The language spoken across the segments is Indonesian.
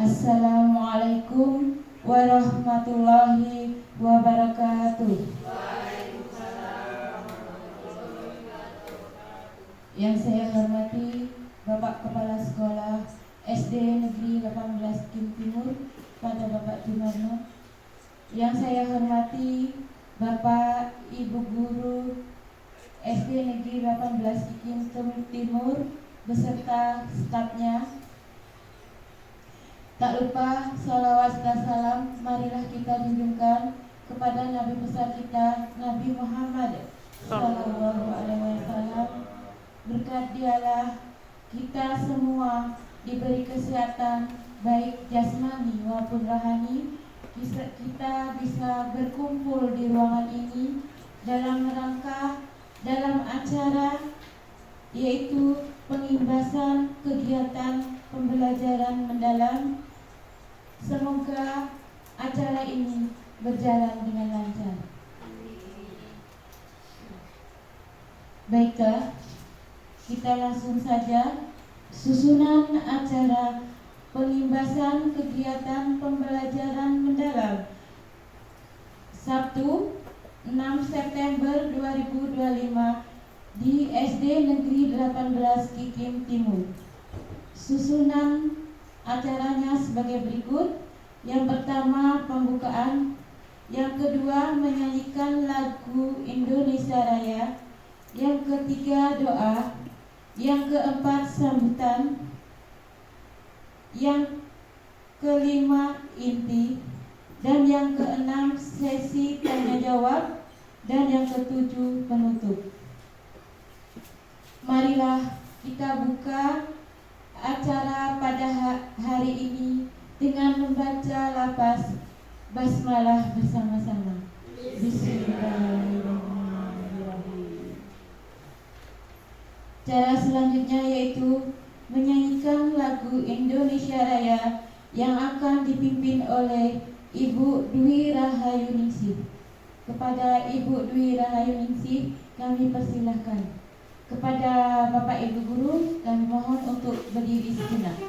Assalamualaikum warahmatullahi wabarakatuh. Yang saya hormati Bapak Kepala Sekolah SD Negeri 18 Kim Timur pada Bapak Jumarno. Yang saya hormati Bapak Ibu Guru SD Negeri 18 Kim Timur beserta stafnya. Tak lupa salawat dan salam marilah kita junjungkan kepada Nabi besar kita Nabi Muhammad Sallallahu Alaihi Wasallam. Berkat dialah kita semua diberi kesehatan baik jasmani maupun rohani. Kita bisa berkumpul di ruangan ini dalam acara yaitu pengimbasan kegiatan pembelajaran mendalam. Semoga acara ini berjalan dengan lancar. Baiklah, kita langsung saja susunan acara pengimbasan kegiatan pembelajaran mendalam Sabtu 6 September 2025 di SD Negeri 18 Kikim Timur. Susunan acaranya sebagai berikut. Yang pertama pembukaan, yang kedua menyanyikan lagu Indonesia Raya, yang ketiga doa, yang keempat sambutan, yang kelima inti, dan yang keenam sesi tanya jawab, dan yang ketujuh penutup. Marilah kita buka acara pada hari ini dengan membaca lafaz basmalah bersama-sama. Bismillahirrahmanirrahim. Cara selanjutnya yaitu menyanyikan lagu Indonesia Raya yang akan dipimpin oleh Ibu Dwi Rahayuningsih. Kepada Ibu Dwi Rahayuningsih kami persilahkan. Kepada Bapak Ibu Guru kami mohon untuk berdiri sejenak.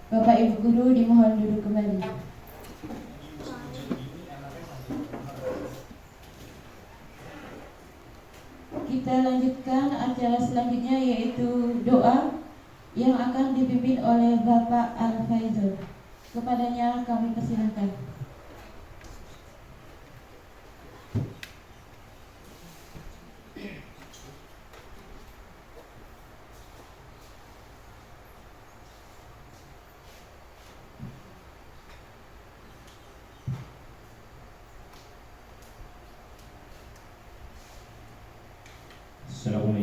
Bapak Ibu Guru dimohon duduk kembali. Kita lanjutkan acara selanjutnya yaitu doa yang akan dipimpin oleh Bapak Al-Faizul. Kepadanya kami persilahkan.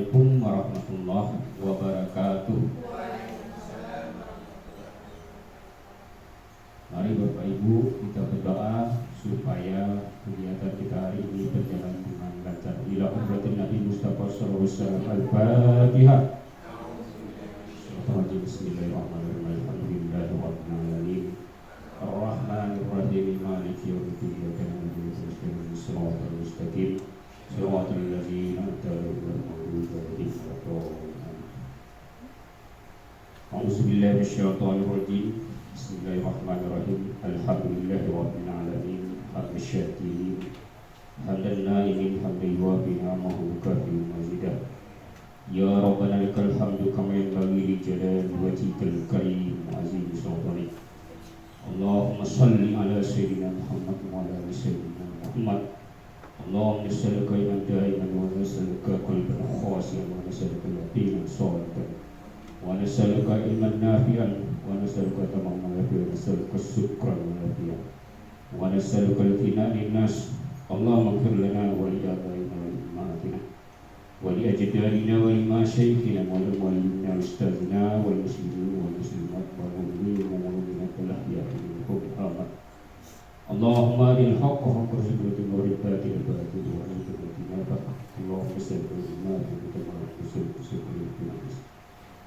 Assalamualaikum warahmatullahi wabarakatuh. Mari Bapak Ibu kita berdoa supaya kegiatan kita hari ini berjalan dengan lancar. Ila hadratin Nabi Mustafa sallallahu alaihi wasallam. Al-Fatihah. Bismillahirrahmanirrahim. Alhamdulillahirabbil alamin. Ar-Rahmanir Rahim. Maliki yaumiddin. Iyyaka na'budu wa iyyaka nasta'in. Shiratal mustaqim. Shiratal ladzina an'amta 'alaihim ghairil maghdubi 'alaihim waladdallin. A'udzu billahi minasyaitonir rajim. Bismillahirrahmanirrahim. Alhamdulillahirabbil alamin. Hamdan syakirin. Hamdan na'imin hamdan yuwafi ni'amahu kafirin mazidah. Ya Rabbana lakal hamdu kama yanbaghi li jalali wajhikal karim wa azim sultanik. Allahumma salli ala sayyidina Muhammad wa ala ali sayyidina Muhammad. Allahumma nas'aluka iman da'iman wa nas'aluka qalban khashi'an wa nas'aluka yaqinan shadiqan wa nas'aluka ilman nafi'an wa nas'aluka tamamal yafi'an wa nas'aluka syukran wa yafi'an wa nas'aluka al-ghina lin-nas. Allahumma ighfir lana wa li abaina wa li ummahatina wa li ajdadina wa li masyayikhina wa li muallimina wa ustadzina wal muslimin wal muslimat wal mu'minin wal mu'minat wal ahya'i minhum amin. Allahumma aril haqqa haqqa warzuqna wa aril batila batila wa arzuqna tinaba. Allahumma salli ala Muhammad.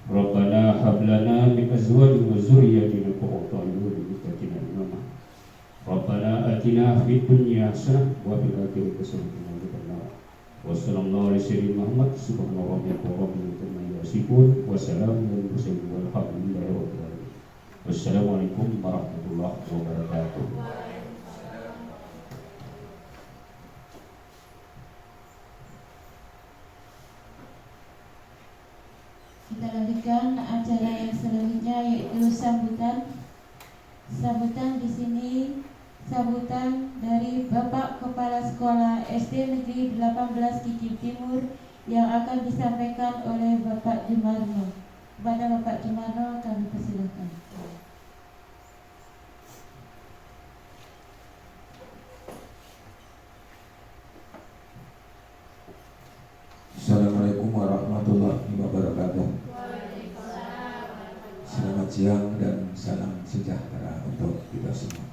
Rabbana hab lana min azwajina wa dzurriyyatina qurrata a'yun waj'alna imama. Rabbana atina fid dunya hasanah wa fil akhirati hasanah. Wassallallahu ala sayyidina Muhammad. Subhana rabbika rabbil izzati amma yasifun wa salamun alal mursalin walhamdulillahi rabbil alamin. Wassalamualaikum warahmatullahi wabarakatuh. Kita lanjutkan acara yang selanjutnya, yaitu sambutan. Sambutan di sini sambutan dari Bapak Kepala Sekolah SD Negeri 18 Kicim Timur yang akan disampaikan oleh Bapak Jumarno. Kepada Bapak Jumarno kami persilakan. Assalamualaikum warahmatullahi wabarakatuh. Selamat siang dan salam sejahtera untuk kita semua.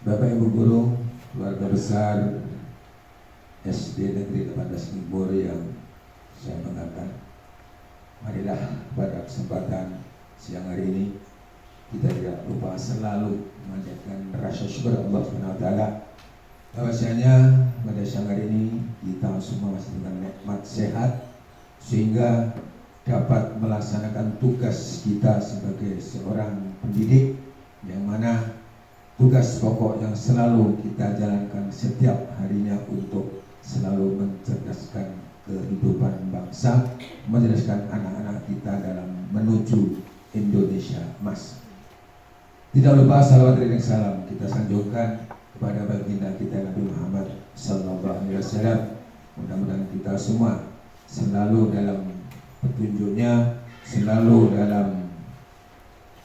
Bapak Ibu Guru, keluarga besar SD Negeri 18 Timur yang saya banggakan, marilah pada kesempatan siang hari ini kita tidak lupa selalu memanjatkan rasa syukur Allah SWT bahwasanya pada siang hari ini kita semua masih dengan nikmat sehat sehingga dapat melaksanakan tugas kita sebagai seorang pendidik, yang mana tugas pokok yang selalu kita jalankan setiap harinya untuk selalu mencerdaskan kehidupan bangsa, mencerdaskan anak-anak kita dalam menuju Indonesia Emas. Tidak lupa salawat dan salam kita sanjungkan kepada baginda kita Nabi Muhammad sallallahu alaihi wasallam. Mudah-mudahan kita semua selalu dalam petunjuknya, selalu dalam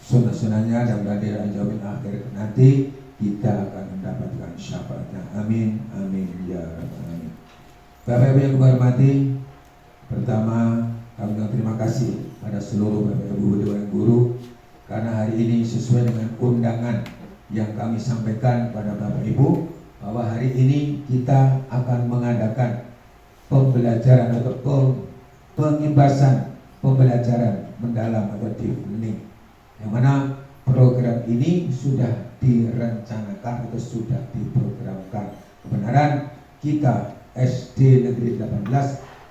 sunnah-sunnahnya, dan pada yaumil akhir nanti kita akan mendapatkan syafaatnya. Amin, amin ya rabbal alamin. Bapak Ibu yang kami hormati, pertama kami terima kasih pada seluruh Bapak Ibu Dewan Guru karena hari ini sesuai dengan undangan yang kami sampaikan pada Bapak Ibu bahwa hari ini kita akan mengadakan pembelajaran atau pengimbasan pembelajaran mendalam atau deep learning, yang mana program ini sudah direncanakan atau sudah diprogramkan. Kebenaran kita SD Negeri 18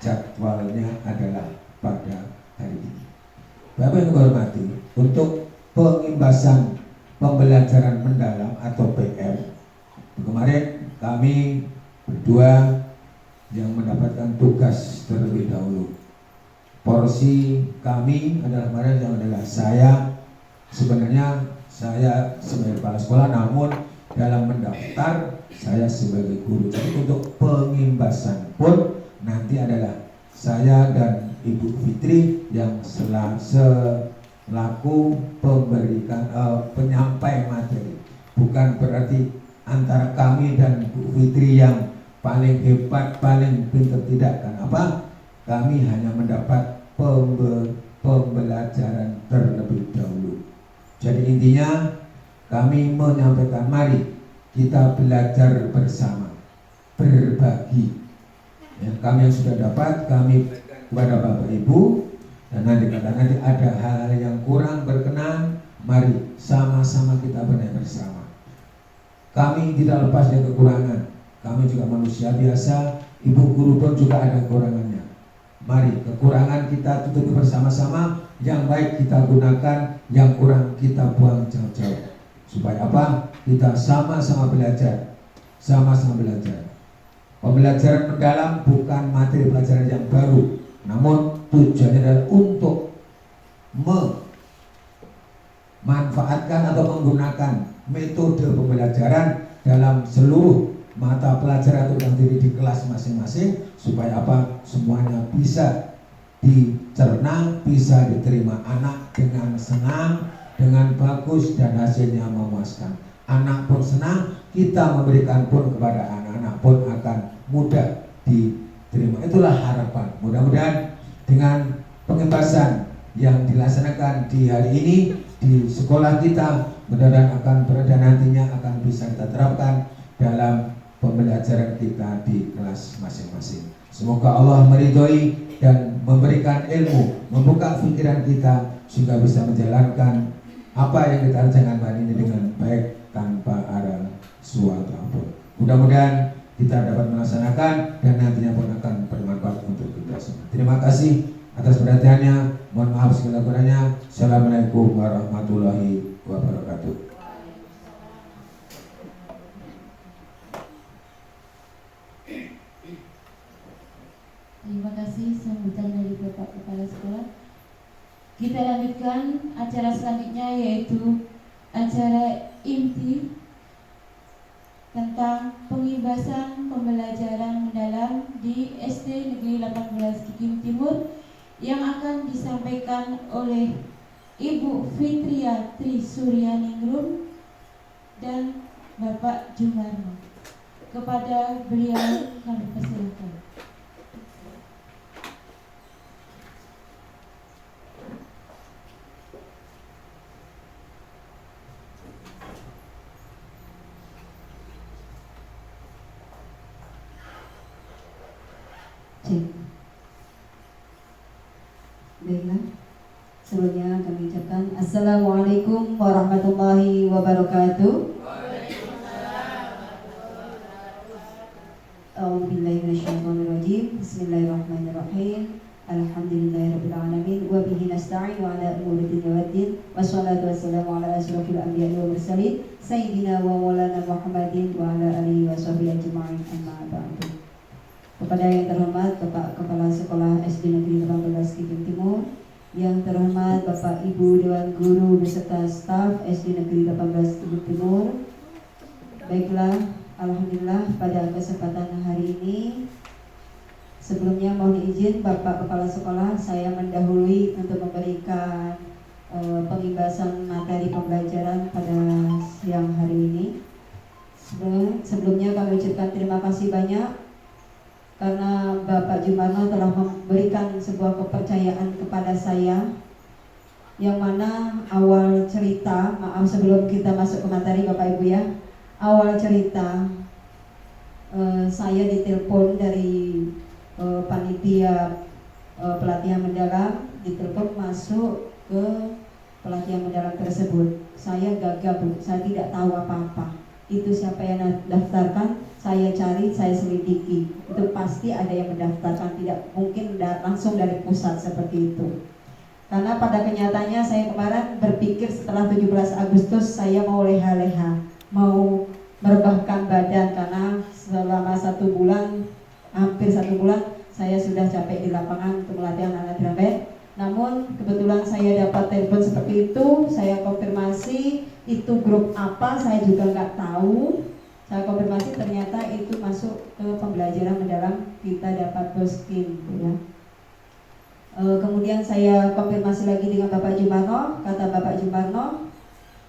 jadwalnya adalah pada hari ini. Bapak Ibu hormati, untuk pengimbasan pembelajaran mendalam atau PM, kemarin kami berdua yang mendapatkan tugas terlebih dahulu. Porsi kami adalah kemarin yang adalah saya. Sebenarnya saya sebagai kepala sekolah, namun dalam mendaftar saya sebagai guru. Jadi untuk pengimbasan pun nanti adalah saya dan Ibu Fitri yang selaku pemberikan penyampai materi. Bukan berarti antara kami dan Bu Fitri yang paling hebat, paling pintar, tidak. Kenapa? kami hanya mendapat pembelajaran terlebih dahulu. Jadi intinya kami menyampaikan, mari kita belajar bersama, berbagi. Ya, kami yang sudah dapat, kami kepada Bapak Ibu, dan nanti ada hal-hal yang kurang berkenan, mari sama-sama kita benahi bersama. Kami tidak lepas dari kekurangan, kami juga manusia biasa, ibu guru pun juga ada kekurangannya. Mari kekurangan kita tutupi bersama-sama, yang baik kita gunakan, yang kurang kita buang jauh-jauh. Supaya apa? Kita sama-sama belajar, sama-sama belajar. Pembelajaran mendalam bukan materi pelajaran yang baru, namun tujuannya adalah untuk memanfaatkan atau menggunakan metode pembelajaran dalam seluruh mata pelajaran atau diri di kelas masing-masing, supaya apa? Semuanya bisa dicerna, bisa diterima anak dengan senang, dengan bagus, dan hasilnya memuaskan. Anak pun senang, kita memberikan pun kepada anak-anak pun akan mudah diterima. Itulah harapan. Mudah-mudahan dengan pengembasan yang dilaksanakan di hari ini di sekolah kita, mudah-mudahan akan berada nantinya akan bisa kita terapkan dalam pembelajaran kita di kelas masing-masing. Semoga Allah meridhoi dan memberikan ilmu, membuka pikiran kita sehingga bisa menjalankan apa yang kita rencanakan hari ini dengan baik tanpa ada suatu apapun. Mudah-mudahan kita dapat melaksanakan dan nantinya pun akan bermanfaat untuk kita semua. Terima kasih atas perhatiannya. Mohon maaf segala kurangnya. Assalamualaikum warahmatullahi wabarakatuh. Terima kasih sambutan dari Bapak Kepala Sekolah. Kita lanjutkan acara selanjutnya, yaitu acara inti tentang pengibasan pembelajaran mendalam di SD Negeri 18 Kikim Timur yang akan disampaikan oleh Ibu Fitria Tri Suryaningrum dan Bapak Jumarno. Kepada beliau kami persilakan. Baiklah, sebelumnya kami ucapkan Assalamualaikum warahmatullahi wabarakatuh. A'udzubillahi minasyaitonirrajim. Bismillahirrahmanirrahim. Alhamdulillahirabbil alamin wa bihi nasta'in wa ala umuri dunya waddin. Wassalatu wassalamu ala asyrofil anbiya'i wal mursalin sayyidina wa maulana Muhammadin wa ala alihi washabihi ajma'in. Amma ba'du. Kepada yang terhormat Bapak Kepala Sekolah SD Negeri 18 Kikim Timur, yang terhormat Bapak Ibu Dewan Guru beserta staf SD Negeri 18 Kikim Timur. Baiklah, alhamdulillah pada kesempatan hari ini, sebelumnya mohon izin Bapak Kepala Sekolah, saya mendahului untuk memberikan pengibasan materi pembelajaran pada siang hari ini. Sebelumnya kami ucapkan terima kasih banyak karena Bapak Jumarno telah memberikan sebuah kepercayaan kepada saya, yang mana awal cerita, maaf sebelum kita masuk ke materi Bapak Ibu ya, awal cerita saya ditelepon dari panitia pelatihan mendalam, ditelepon masuk ke pelatihan mendalam tersebut. Saya gagap, saya tidak tahu apa-apa. Itu siapa yang daftarkan, saya cari, saya selidiki. Itu pasti ada yang mendaftarkan, tidak mungkin langsung dari pusat seperti itu. Karena pada kenyataannya saya kemarin berpikir setelah 17 Agustus saya mau leha-leha, mau merebahkan badan, karena selama 1 bulan, hampir 1 bulan saya sudah capek di lapangan untuk melatih anak-anak drum band. Namun kebetulan saya dapat telepon seperti itu, saya konfirmasi itu grup apa, saya juga nggak tahu. Saya konfirmasi ternyata itu masuk ke pembelajaran mendalam, kita dapat posting ya. Kemudian saya konfirmasi lagi dengan Bapak Jumarno, kata Bapak Jumarno,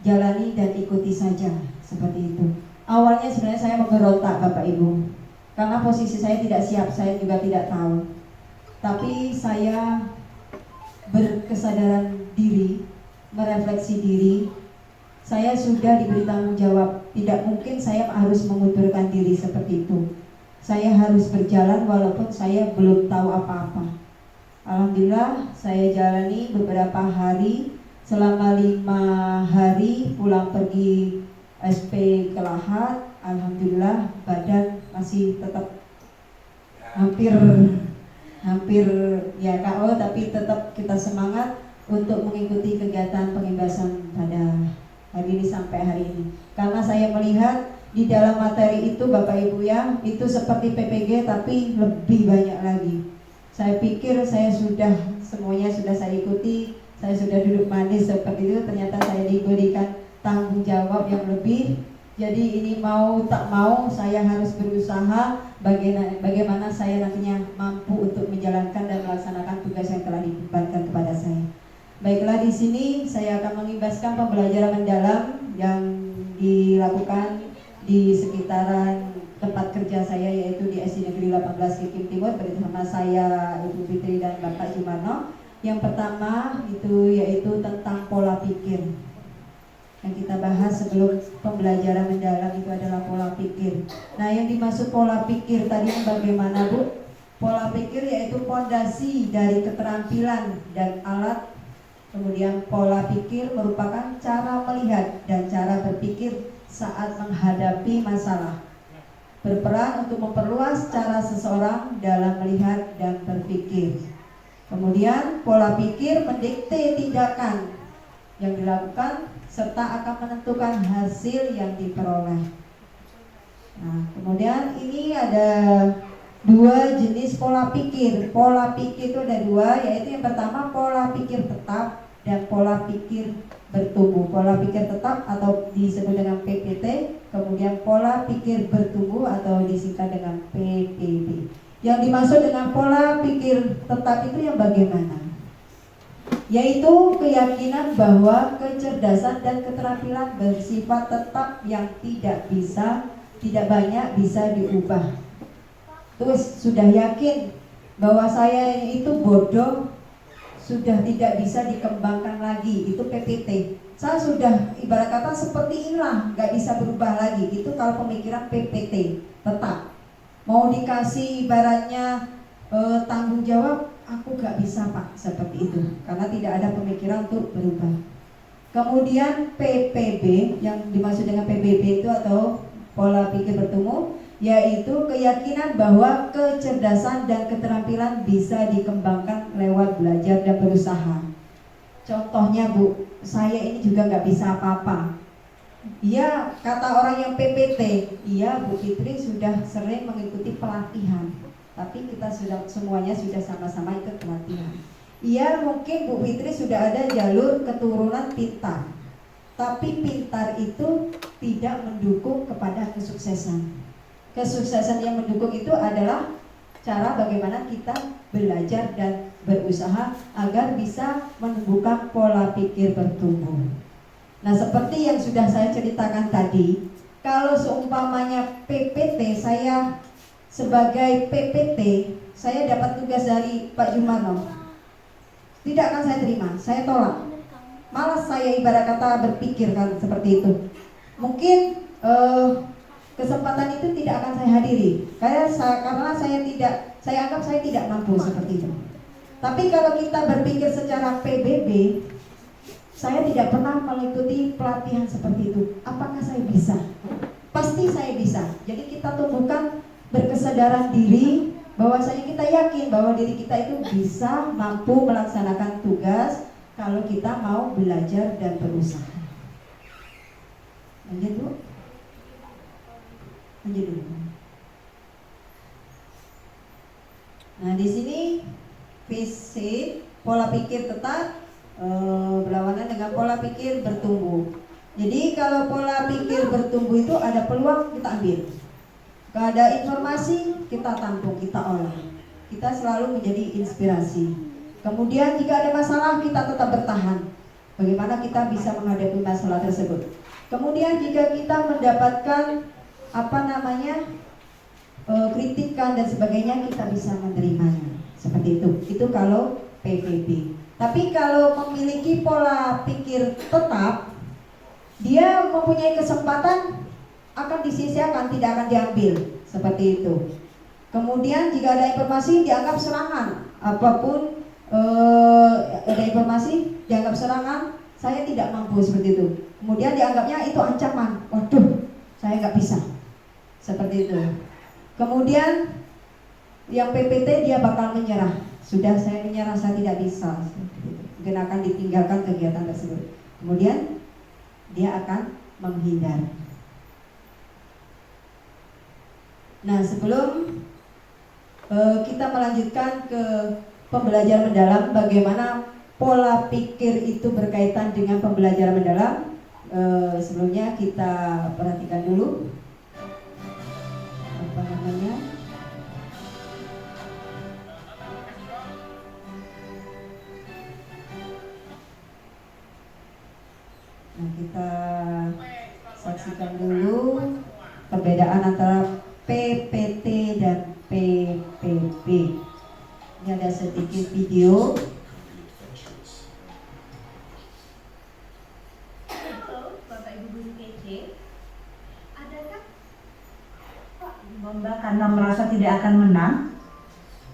jalani dan ikuti saja, seperti itu. Awalnya sebenarnya saya memberontak Bapak Ibu, karena posisi saya tidak siap, saya juga tidak tahu. tapi saya berkesadaran diri, merefleksi diri. Saya sudah diberi tanggung jawab. Tidak mungkin saya harus mengundurkan diri seperti itu. Saya harus berjalan walaupun saya belum tahu apa-apa. Alhamdulillah saya jalani beberapa hari, selama 5 hari pulang pergi SP ke Lahat. Alhamdulillah badan masih tetap hampir ya KO, tapi tetap kita semangat untuk mengikuti kegiatan pengibasan pada hari ini sampai hari ini. Karena saya melihat di dalam materi itu Bapak Ibu ya, itu seperti PPG tapi lebih banyak lagi. Saya pikir saya semuanya sudah saya ikuti, saya sudah duduk manis seperti itu, ternyata saya diberikan tanggung jawab yang lebih. Jadi ini mau tak mau saya harus berusaha bagaimana saya nantinya mampu untuk menjalankan dan melaksanakan tugas yang telah dibebankan kepada saya. Baiklah, di sini saya akan mengibaskan pembelajaran mendalam yang dilakukan di sekitaran tempat kerja saya, yaitu di SD Negeri 18 Kikim Timur bersama saya Ibu Fitri dan Bapak Jumarno. Yang pertama itu yaitu tentang pola pikir. Yang kita bahas sebelum pembelajaran mendalam itu adalah pola pikir. Nah, yang dimaksud pola pikir tadi bagaimana, Bu? Pola pikir yaitu fondasi dari keterampilan dan alat. Kemudian pola pikir merupakan cara melihat dan cara berpikir saat menghadapi masalah. Berperan untuk memperluas cara seseorang dalam melihat dan berpikir. Kemudian pola pikir mendikte tindakan yang dilakukan serta akan menentukan hasil yang diperoleh. Nah, kemudian ini ada 2 jenis pola pikir. Pola pikir itu ada 2, yaitu yang pertama pola pikir tetap dan pola pikir bertumbuh. Pola pikir tetap atau disebut dengan PPT, kemudian pola pikir bertumbuh atau disingkat dengan PPB. Yang dimaksud dengan pola pikir tetap itu yang bagaimana? Yaitu keyakinan bahwa kecerdasan dan keterampilan bersifat tetap yang tidak banyak bisa diubah. Terus sudah yakin bahwa saya itu bodoh, sudah tidak bisa dikembangkan lagi, itu PPT. Saya sudah ibarat kata seperti inilah, nggak bisa berubah lagi. Itu kalau pemikiran PPT tetap. Mau dikasih ibaratnya tanggung jawab, aku nggak bisa Pak, seperti itu. Karena tidak ada pemikiran untuk berubah. Kemudian PPB, yang dimaksud dengan PBB itu atau pola pikir bertumbuh, yaitu keyakinan bahwa kecerdasan dan keterampilan bisa dikembangkan lewat belajar dan berusaha. Contohnya Bu, saya ini juga nggak bisa apa-apa. Iya, kata orang yang PPT, iya Bu Fitri sudah sering mengikuti pelatihan, tapi kita semuanya sudah sama-sama ikut pelatihan. Iya, mungkin Bu Fitri sudah ada jalur keturunan pintar, tapi pintar itu tidak mendukung kepada kesuksesan. Kesuksesan yang mendukung itu adalah cara bagaimana kita belajar dan berusaha agar bisa menumbuhkan pola pikir bertumbuh. Nah, seperti yang sudah saya ceritakan tadi, kalau seumpamanya PPT, saya sebagai PPT, saya dapat tugas dari Pak Jumarno, tidak akan saya terima, saya tolak. Malas saya ibarat kata berpikir kan seperti itu. Mungkin kesempatan itu tidak akan saya hadiri karena saya anggap saya tidak mampu seperti itu. Tapi kalau kita berpikir secara PBB, saya tidak pernah mengikuti pelatihan seperti itu. Apakah saya bisa? Pasti saya bisa. Jadi kita tumbuhkan berkesadaran diri bahwasanya kita yakin bahwa diri kita itu bisa mampu melaksanakan tugas kalau kita mau belajar dan berusaha. Lanjut Bu. Lanjut dulu. Nah, di sini PC pola pikir tetap berlawanan dengan pola pikir bertumbuh. Jadi kalau pola pikir bertumbuh itu ada peluang kita ambil. Kalau ada informasi kita tampung, kita olah. Kita selalu menjadi inspirasi. Kemudian jika ada masalah kita tetap bertahan. Bagaimana kita bisa menghadapi masalah tersebut. Kemudian jika kita mendapatkan kritikan dan sebagainya, kita bisa menerimanya. Seperti itu. Itu kalau PPP. Tapi kalau memiliki pola pikir tetap, dia mempunyai kesempatan akan disia-siakan, tidak akan diambil. Seperti itu. Kemudian jika ada informasi dianggap serangan, apapun ada informasi dianggap serangan, saya tidak mampu, seperti itu. Kemudian dianggapnya itu ancaman, waduh, saya nggak bisa, seperti itu. Kemudian yang PPT dia bakal menyerah, sudah saya menyerah, saya tidak bisa, mungkin akan ditinggalkan kegiatan tersebut. Kemudian dia akan menghindar. Nah, sebelum kita melanjutkan ke pembelajaran mendalam, bagaimana pola pikir itu berkaitan dengan pembelajaran mendalam, sebelumnya kita perhatikan dulu apa namanya. Nah, kita saksikan dulu perbedaan antara PPT dan PPP. Ini ada sedikit video. Halo, Bapak Ibu Guru PC. Adakah lomba karena merasa tidak akan menang?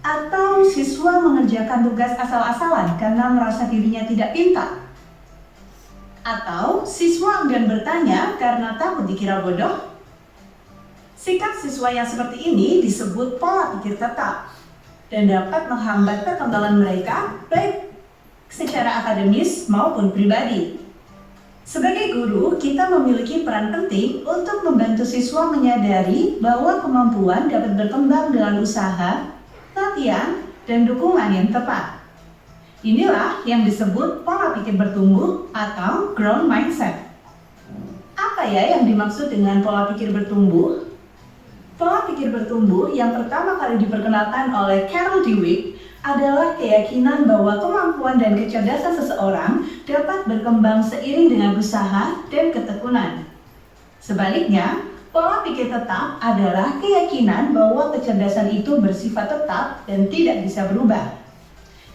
Atau siswa mengerjakan tugas asal-asalan karena merasa dirinya tidak pintar? Atau siswa enggan bertanya karena takut dikira bodoh? Sikap siswa yang seperti ini disebut pola pikir tetap dan dapat menghambat perkembangan mereka baik secara akademis maupun pribadi. Sebagai guru, kita memiliki peran penting untuk membantu siswa menyadari bahwa kemampuan dapat berkembang dengan usaha, latihan, dan dukungan yang tepat. Inilah yang disebut pola pikir bertumbuh atau growth mindset. Apa ya yang dimaksud dengan pola pikir bertumbuh? Pola pikir bertumbuh yang pertama kali diperkenalkan oleh Carol Dweck adalah keyakinan bahwa kemampuan dan kecerdasan seseorang dapat berkembang seiring dengan usaha dan ketekunan. Sebaliknya, pola pikir tetap adalah keyakinan bahwa kecerdasan itu bersifat tetap dan tidak bisa berubah.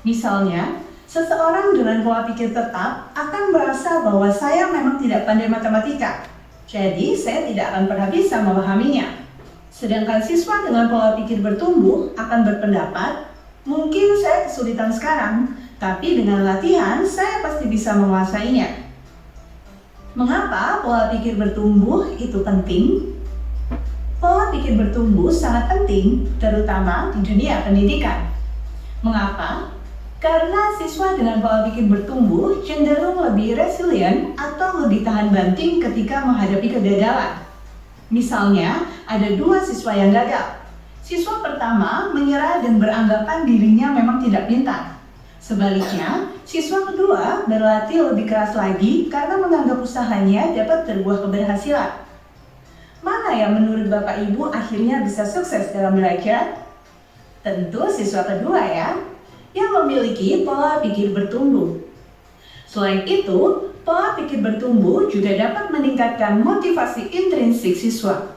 Misalnya, seseorang dengan pola pikir tetap akan merasa bahwa saya memang tidak pandai matematika, jadi saya tidak akan pernah bisa memahaminya. Sedangkan siswa dengan pola pikir bertumbuh akan berpendapat, mungkin saya kesulitan sekarang, tapi dengan latihan saya pasti bisa menguasainya. Mengapa pola pikir bertumbuh itu penting? Pola pikir bertumbuh sangat penting, terutama di dunia pendidikan. Mengapa? Karena siswa dengan pola pikir bertumbuh cenderung lebih resilient atau lebih tahan banting ketika menghadapi kegagalan. Misalnya, ada 2 siswa yang gagal. Siswa pertama menyerah dan beranggapan dirinya memang tidak pintar. Sebaliknya, siswa kedua berlatih lebih keras lagi karena menganggap usahanya dapat berbuah keberhasilan. Mana yang menurut Bapak Ibu akhirnya bisa sukses dalam belajar? Tentu siswa kedua ya, yang memiliki pola pikir bertumbuh. Selain itu, pola pikir bertumbuh juga dapat meningkatkan motivasi intrinsik siswa.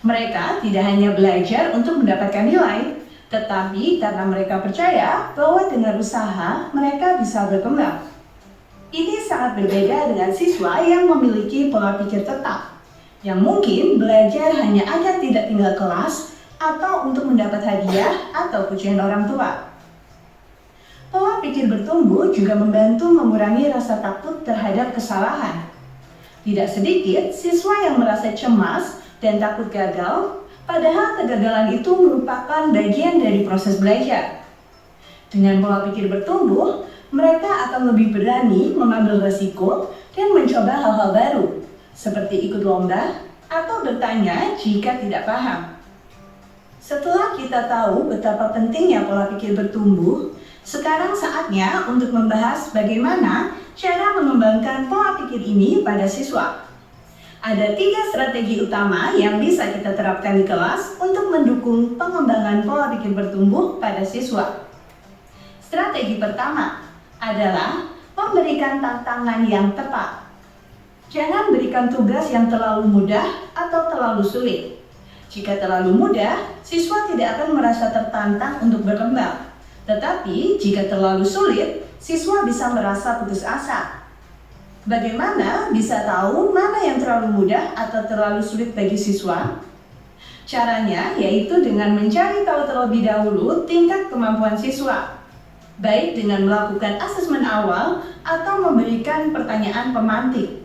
Mereka tidak hanya belajar untuk mendapatkan nilai, tetapi karena mereka percaya bahwa dengan usaha mereka bisa berkembang. Ini sangat berbeda dengan siswa yang memiliki pola pikir tetap, yang mungkin belajar hanya agar tidak tinggal kelas atau untuk mendapat hadiah atau pujian orang tua. Pola pikir bertumbuh juga membantu mengurangi rasa takut terhadap kesalahan. Tidak sedikit siswa yang merasa cemas dan takut gagal, padahal kegagalan itu merupakan bagian dari proses belajar. Dengan pola pikir bertumbuh, mereka akan lebih berani mengambil resiko dan mencoba hal-hal baru, seperti ikut lomba atau bertanya jika tidak paham. Setelah kita tahu betapa pentingnya pola pikir bertumbuh, sekarang saatnya untuk membahas bagaimana cara mengembangkan pola pikir ini pada siswa. Ada 3 strategi utama yang bisa kita terapkan di kelas untuk mendukung pengembangan pola pikir bertumbuh pada siswa. Strategi pertama adalah memberikan tantangan yang tepat. Jangan berikan tugas yang terlalu mudah atau terlalu sulit. Jika terlalu mudah, siswa tidak akan merasa tertantang untuk berkembang. Tetapi jika terlalu sulit, siswa bisa merasa putus asa. Bagaimana bisa tahu mana yang terlalu mudah atau terlalu sulit bagi siswa? Caranya yaitu dengan mencari tahu terlebih dahulu tingkat kemampuan siswa, baik dengan melakukan asesmen awal atau memberikan pertanyaan pemantik.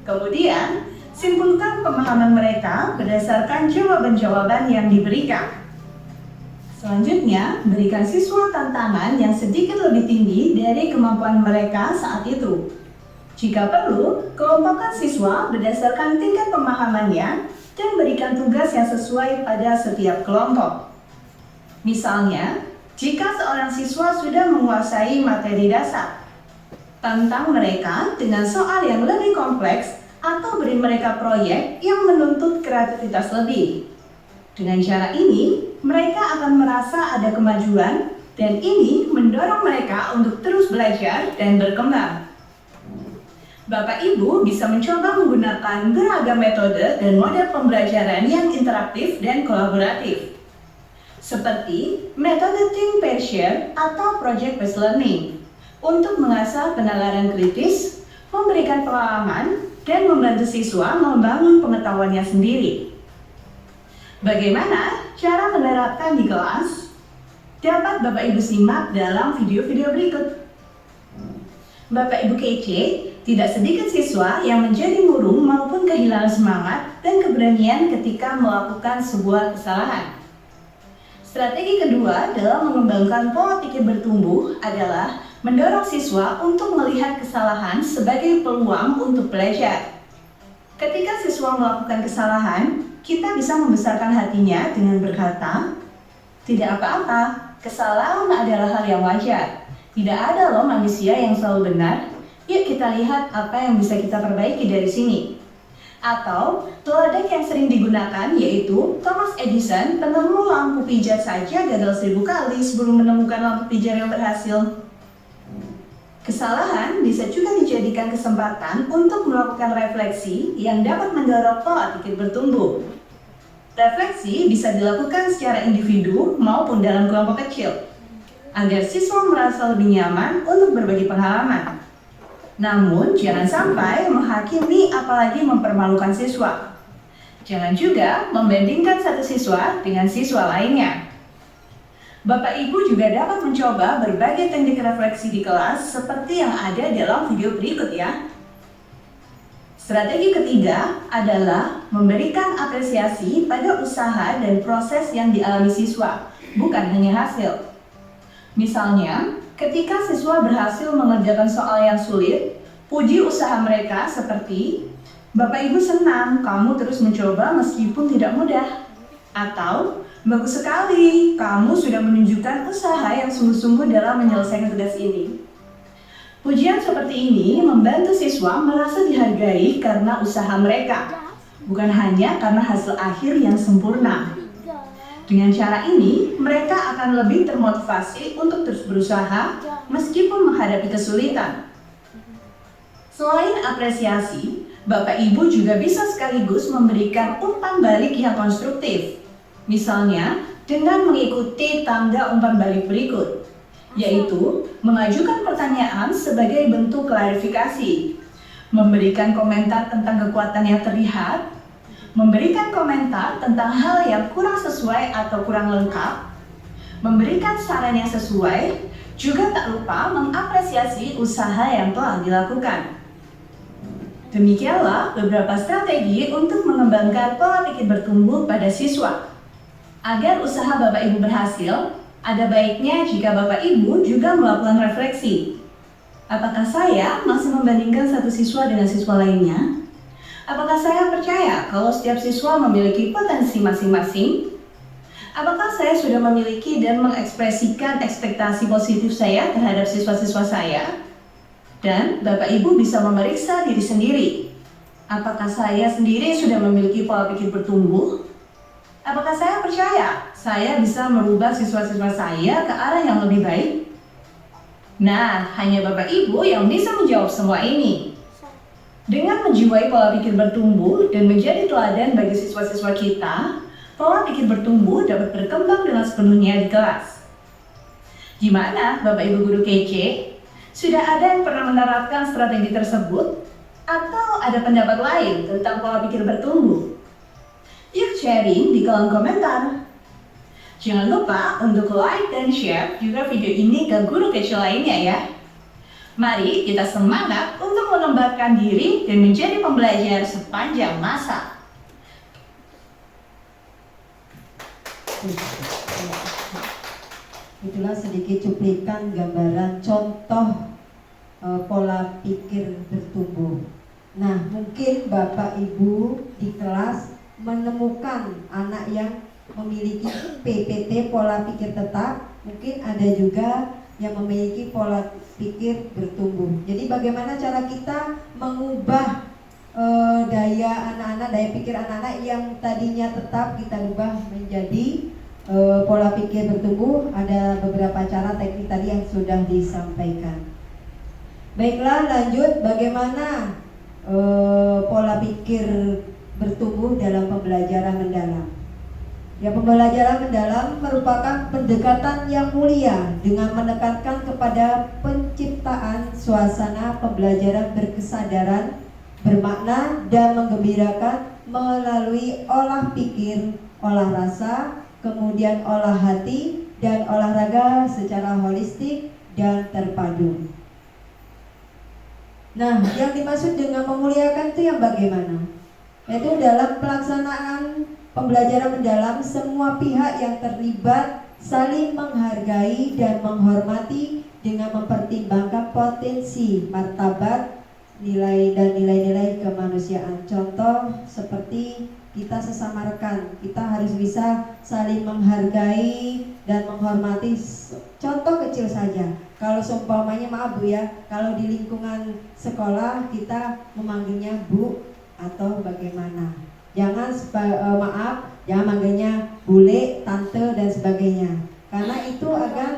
Kemudian, simpulkan pemahaman mereka berdasarkan jawaban-jawaban yang diberikan. Selanjutnya, berikan siswa tantangan yang sedikit lebih tinggi dari kemampuan mereka saat itu. Jika perlu, kelompokkan siswa berdasarkan tingkat pemahamannya dan berikan tugas yang sesuai pada setiap kelompok. Misalnya, jika seorang siswa sudah menguasai materi dasar, tantang mereka dengan soal yang lebih kompleks atau beri mereka proyek yang menuntut kreativitas lebih. Dengan cara ini, mereka akan merasa ada kemajuan dan ini mendorong mereka untuk terus belajar dan berkembang. Bapak Ibu bisa mencoba menggunakan beragam metode dan model pembelajaran yang interaktif dan kolaboratif, seperti metode think pair share atau project based learning untuk mengasah penalaran kritis, memberikan pengalaman, dan membantu siswa membangun pengetahuannya sendiri. Bagaimana cara menerapkan di kelas? Dapat Bapak Ibu simak dalam video-video berikut. Bapak Ibu kece, tidak sedikit siswa yang menjadi murung maupun kehilangan semangat dan keberanian ketika melakukan sebuah kesalahan. Strategi kedua dalam mengembangkan pola pikir bertumbuh adalah mendorong siswa untuk melihat kesalahan sebagai peluang untuk belajar. Ketika siswa melakukan kesalahan, kita bisa membesarkan hatinya dengan berkata, "Tidak apa-apa, kesalahan adalah hal yang wajar. Tidak ada loh manusia yang selalu benar. Yuk kita lihat apa yang bisa kita perbaiki dari sini." Atau teladan yang sering digunakan yaitu Thomas Edison, penemu lampu pijar saja gagal 1000 kali sebelum menemukan lampu pijar yang berhasil. Kesalahan bisa juga dijadikan kesempatan untuk melakukan refleksi yang dapat mendorong pola pikir bertumbuh. Refleksi bisa dilakukan secara individu maupun dalam kelompok kecil, agar siswa merasa lebih nyaman untuk berbagi pengalaman. Namun, jangan sampai menghakimi apalagi mempermalukan siswa. Jangan juga membandingkan satu siswa dengan siswa lainnya. Bapak Ibu juga dapat mencoba berbagai teknik refleksi di kelas seperti yang ada dalam video berikut ya. Strategi ketiga adalah memberikan apresiasi pada usaha dan proses yang dialami siswa, bukan hanya hasil. Misalnya, ketika siswa berhasil mengerjakan soal yang sulit, puji usaha mereka seperti, "Bapak Ibu senang kamu terus mencoba meskipun tidak mudah." Atau, "Bagus sekali, kamu sudah menunjukkan usaha yang sungguh-sungguh dalam menyelesaikan tugas ini." Pujian seperti ini membantu siswa merasa dihargai karena usaha mereka, bukan hanya karena hasil akhir yang sempurna. Dengan cara ini, mereka akan lebih termotivasi untuk terus berusaha meskipun menghadapi kesulitan. Selain apresiasi, Bapak Ibu juga bisa sekaligus memberikan umpan balik yang konstruktif. Misalnya, dengan mengikuti tanda umpan balik berikut, yaitu mengajukan pertanyaan sebagai bentuk klarifikasi, memberikan komentar tentang kekuatan yang terlihat, memberikan komentar tentang hal yang kurang sesuai atau kurang lengkap, memberikan saran yang sesuai, juga tak lupa mengapresiasi usaha yang telah dilakukan. Demikianlah beberapa strategi untuk mengembangkan pola pikir bertumbuh pada siswa. Agar usaha Bapak Ibu berhasil, ada baiknya jika Bapak Ibu juga melakukan refleksi. Apakah saya masih membandingkan satu siswa dengan siswa lainnya? Apakah saya percaya kalau setiap siswa memiliki potensi masing-masing? Apakah saya sudah memiliki dan mengekspresikan ekspektasi positif saya terhadap siswa-siswa saya? Dan Bapak Ibu bisa memeriksa diri sendiri. Apakah saya sendiri sudah memiliki pola pikir bertumbuh? Apakah saya percaya saya bisa merubah siswa-siswa saya ke arah yang lebih baik? Nah, hanya Bapak Ibu yang bisa menjawab semua ini. Dengan menjiwai pola pikir bertumbuh dan menjadi teladan bagi siswa-siswa kita, pola pikir bertumbuh dapat berkembang dengan sepenuhnya di kelas. Gimana Bapak Ibu guru kece? Sudah ada yang pernah menerapkan strategi tersebut? Atau ada pendapat lain tentang pola pikir bertumbuh? Yuk sharing di kolom komentar. Jangan lupa untuk like dan share juga video ini ke guru kece lainnya ya. Mari kita semangat untuk mengembangkan diri dan menjadi pembelajar sepanjang masa. Itulah sedikit cuplikan gambaran contoh pola pikir bertumbuh. Nah, mungkin Bapak Ibu di kelas menemukan anak yang memiliki PPT pola pikir tetap, mungkin ada juga yang memiliki pola pikir bertumbuh. Jadi bagaimana cara kita mengubah daya anak-anak, daya pikir anak-anak yang tadinya tetap kita ubah menjadi pola pikir bertumbuh. Ada beberapa cara teknik tadi yang sudah disampaikan. Baiklah, lanjut bagaimana pola pikir bertumbuh dalam pembelajaran mendalam. Ya, pembelajaran mendalam merupakan pendekatan yang mulia dengan menekankan kepada penciptaan suasana pembelajaran berkesadaran, bermakna dan menggembirakan melalui olah pikir, olah rasa, kemudian olah hati dan olahraga secara holistik dan terpadu. Nah, yang dimaksud dengan memuliakan itu yang bagaimana? Yaitu dalam pelaksanaan pembelajaran mendalam, semua pihak yang terlibat saling menghargai dan menghormati dengan mempertimbangkan potensi, martabat, nilai dan nilai-nilai kemanusiaan. Contoh seperti kita sesama rekan, kita harus bisa saling menghargai dan menghormati. Contoh kecil saja, kalau seumpamanya, maaf Bu ya, kalau di lingkungan sekolah kita memanggilnya Bu atau bagaimana. Jangan jangan manggilnya bule, tante dan sebagainya, karena itu akan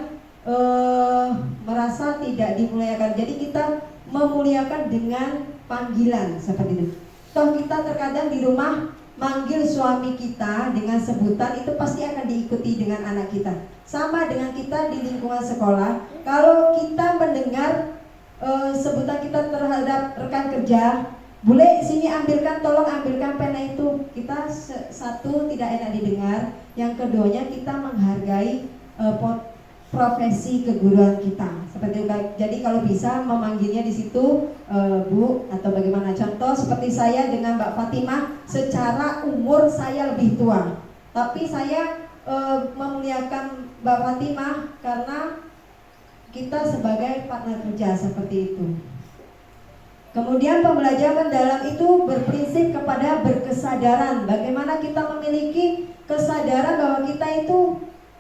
merasa tidak dimuliakan. Jadi kita memuliakan dengan panggilan seperti itu. Toh kita terkadang di rumah manggil suami kita dengan sebutan, itu pasti akan diikuti dengan anak kita. Sama dengan kita di lingkungan sekolah, kalau kita mendengar sebutan kita terhadap rekan kerja, bule sini ambilkan, tolong ambilkan pena itu, kita satu tidak enak didengar, yang keduanya kita menghargai profesi keguruan kita seperti itu. Jadi kalau bisa memanggilnya di situ Bu atau bagaimana. Contoh seperti saya dengan Mbak Fatimah, secara umur saya lebih tua, tapi saya memuliakan Mbak Fatimah karena kita sebagai partner kerja seperti itu. Kemudian pembelajaran mendalam itu berprinsip kepada berkesadaran. Bagaimana kita memiliki kesadaran bahwa kita itu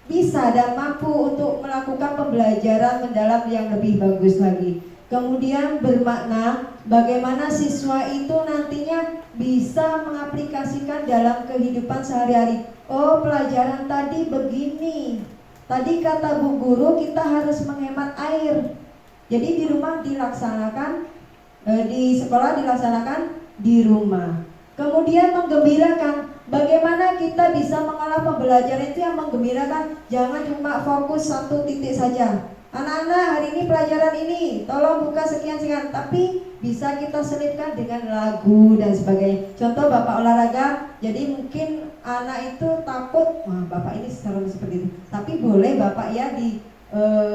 bisa dan mampu untuk melakukan pembelajaran mendalam yang lebih bagus lagi. Kemudian bermakna bagaimana siswa itu nantinya bisa mengaplikasikan dalam kehidupan sehari-hari. Oh, pelajaran tadi begini. Tadi kata Bu Guru kita harus menghemat air. Jadi di rumah dilaksanakan, di sekolah dilaksanakan di rumah. Kemudian menggembirakan, bagaimana kita bisa mengolah pembelajaran itu yang menggembirakan. Jangan cuma fokus satu titik saja. Anak-anak, hari ini pelajaran ini tolong buka sekian-sekian, tapi bisa kita selipkan dengan lagu dan sebagainya. Contoh Bapak olahraga, jadi mungkin anak itu takut, wah Bapak ini serem seperti itu, tapi boleh Bapak ya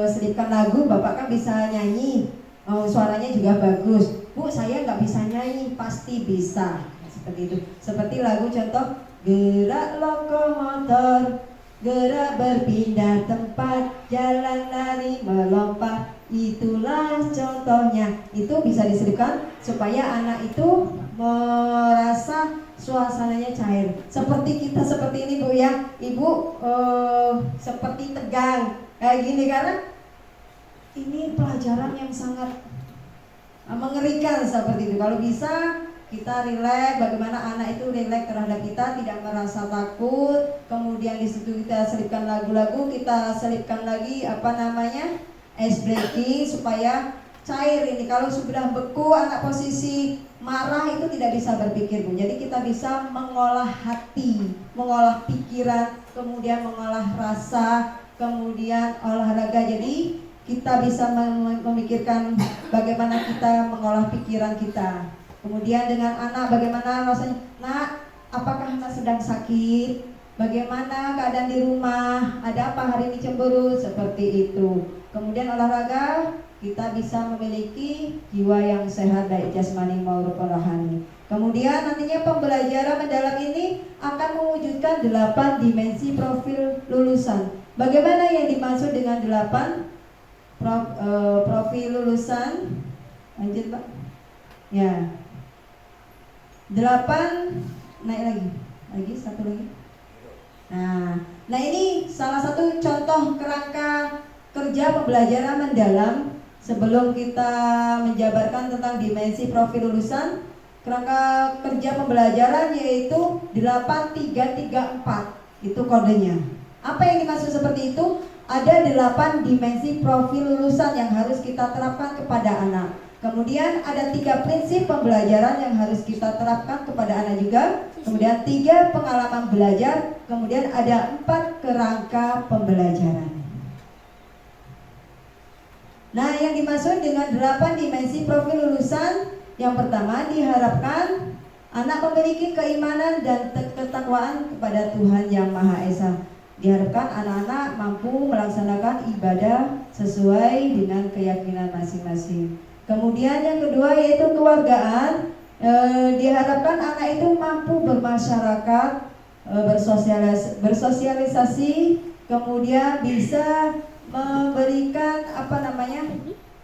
selipkan lagu, Bapak kan bisa nyanyi, suaranya juga bagus. Bu, saya nggak bisa nyanyi, pasti bisa. Seperti itu. Seperti lagu contoh, gerak lokomotor, gerak berpindah tempat, jalan lari melompat, itulah contohnya. Itu bisa diselipkan supaya anak itu merasa suasananya cair. Seperti kita seperti ini Bu ya, Ibu seperti tegang kayak gini karena ini pelajaran yang sangat mengerikan seperti itu. Kalau bisa kita rileks, bagaimana anak itu rileks terhadap kita, tidak merasa takut. Kemudian di situ kita selipkan lagu-lagu, kita selipkan lagi ice breaking supaya cair ini. Kalau sudah beku, anak posisi marah itu tidak bisa berpikir Bu. Jadi kita bisa mengolah hati, mengolah pikiran, kemudian mengolah rasa, kemudian olahraga. Jadi kita bisa memikirkan bagaimana kita mengolah pikiran kita. Kemudian dengan anak, bagaimana rasanya, nak, apakah anak sedang sakit? Bagaimana keadaan di rumah? Ada apa hari ini cemburu? Seperti itu. Kemudian olahraga, kita bisa memiliki jiwa yang sehat baik jasmani maupun rohani. Kemudian nantinya pembelajaran mendalam ini akan mewujudkan 8 dimensi profil lulusan. Bagaimana yang dimaksud dengan 8 profil lulusan? Lanjut Pak. Ya, 8, naik lagi satu lagi. Nah ini salah satu contoh kerangka kerja pembelajaran mendalam. Sebelum kita menjabarkan tentang dimensi profil lulusan, kerangka kerja pembelajaran yaitu 8334, itu kodenya. Apa yang dimaksud seperti itu? Ada 8 dimensi profil lulusan yang harus kita terapkan kepada anak. Kemudian ada 3 prinsip pembelajaran yang harus kita terapkan kepada anak juga. Kemudian 3 pengalaman belajar. Kemudian ada 4 kerangka pembelajaran. Nah, yang dimaksud dengan 8 dimensi profil lulusan, yang pertama diharapkan anak memiliki keimanan dan ketakwaan kepada Tuhan Yang Maha Esa. Diharapkan anak-anak mampu melaksanakan ibadah sesuai dengan keyakinan masing-masing. Kemudian yang kedua yaitu kewargaan. Diharapkan anak itu mampu bermasyarakat, bersosialisasi, kemudian bisa memberikan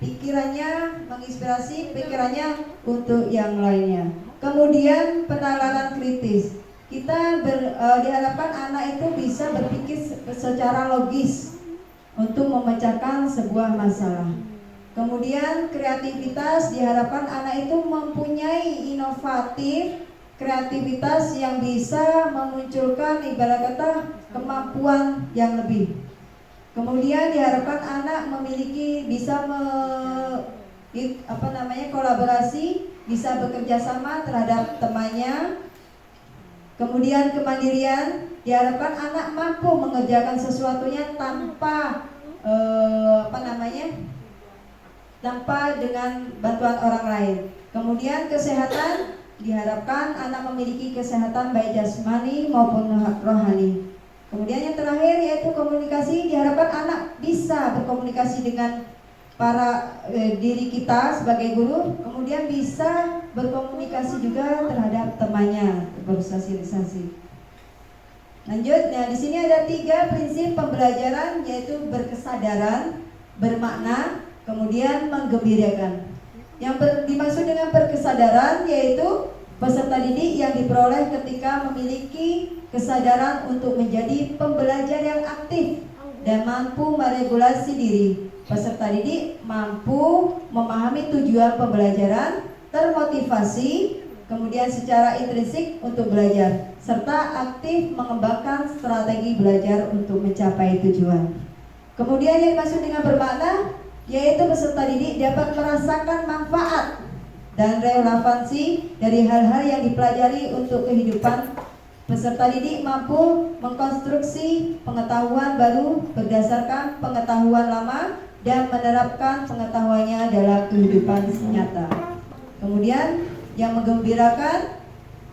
pikirannya, menginspirasi pikirannya untuk yang lainnya. Kemudian penalaran kritis. Kita diharapkan anak itu bisa berpikir secara logis untuk memecahkan sebuah masalah. Kemudian kreativitas, diharapkan anak itu mempunyai inovatif, kreativitas yang bisa memunculkan ibarat kata kemampuan yang lebih. Kemudian diharapkan anak memiliki bisa kolaborasi, bisa bekerja sama terhadap temannya. Kemudian kemandirian, diharapkan anak mampu mengerjakan sesuatunya tanpa tanpa dengan bantuan orang lain. Kemudian kesehatan, diharapkan anak memiliki kesehatan baik jasmani maupun rohani. Kemudian yang terakhir yaitu komunikasi, diharapkan anak bisa berkomunikasi dengan para diri kita sebagai guru, kemudian bisa berkomunikasi juga terhadap temannya, bersosialisasi. Lanjut, nah di sini ada 3 prinsip pembelajaran yaitu berkesadaran, bermakna, kemudian menggembirakan. Yang dimaksud dengan berkesadaran yaitu peserta didik yang diperoleh ketika memiliki kesadaran untuk menjadi pembelajar yang aktif dan mampu meregulasi diri. Peserta didik mampu memahami tujuan pembelajaran, termotivasi, kemudian secara intrinsik untuk belajar, serta aktif mengembangkan strategi belajar untuk mencapai tujuan. Kemudian yang dimaksud dengan bermakna yaitu peserta didik dapat merasakan manfaat dan relevansi dari hal-hal yang dipelajari untuk kehidupan. Peserta didik mampu mengkonstruksi pengetahuan baru berdasarkan pengetahuan lama dan menerapkan pengetahuannya dalam kehidupan nyata. Kemudian yang menggembirakan,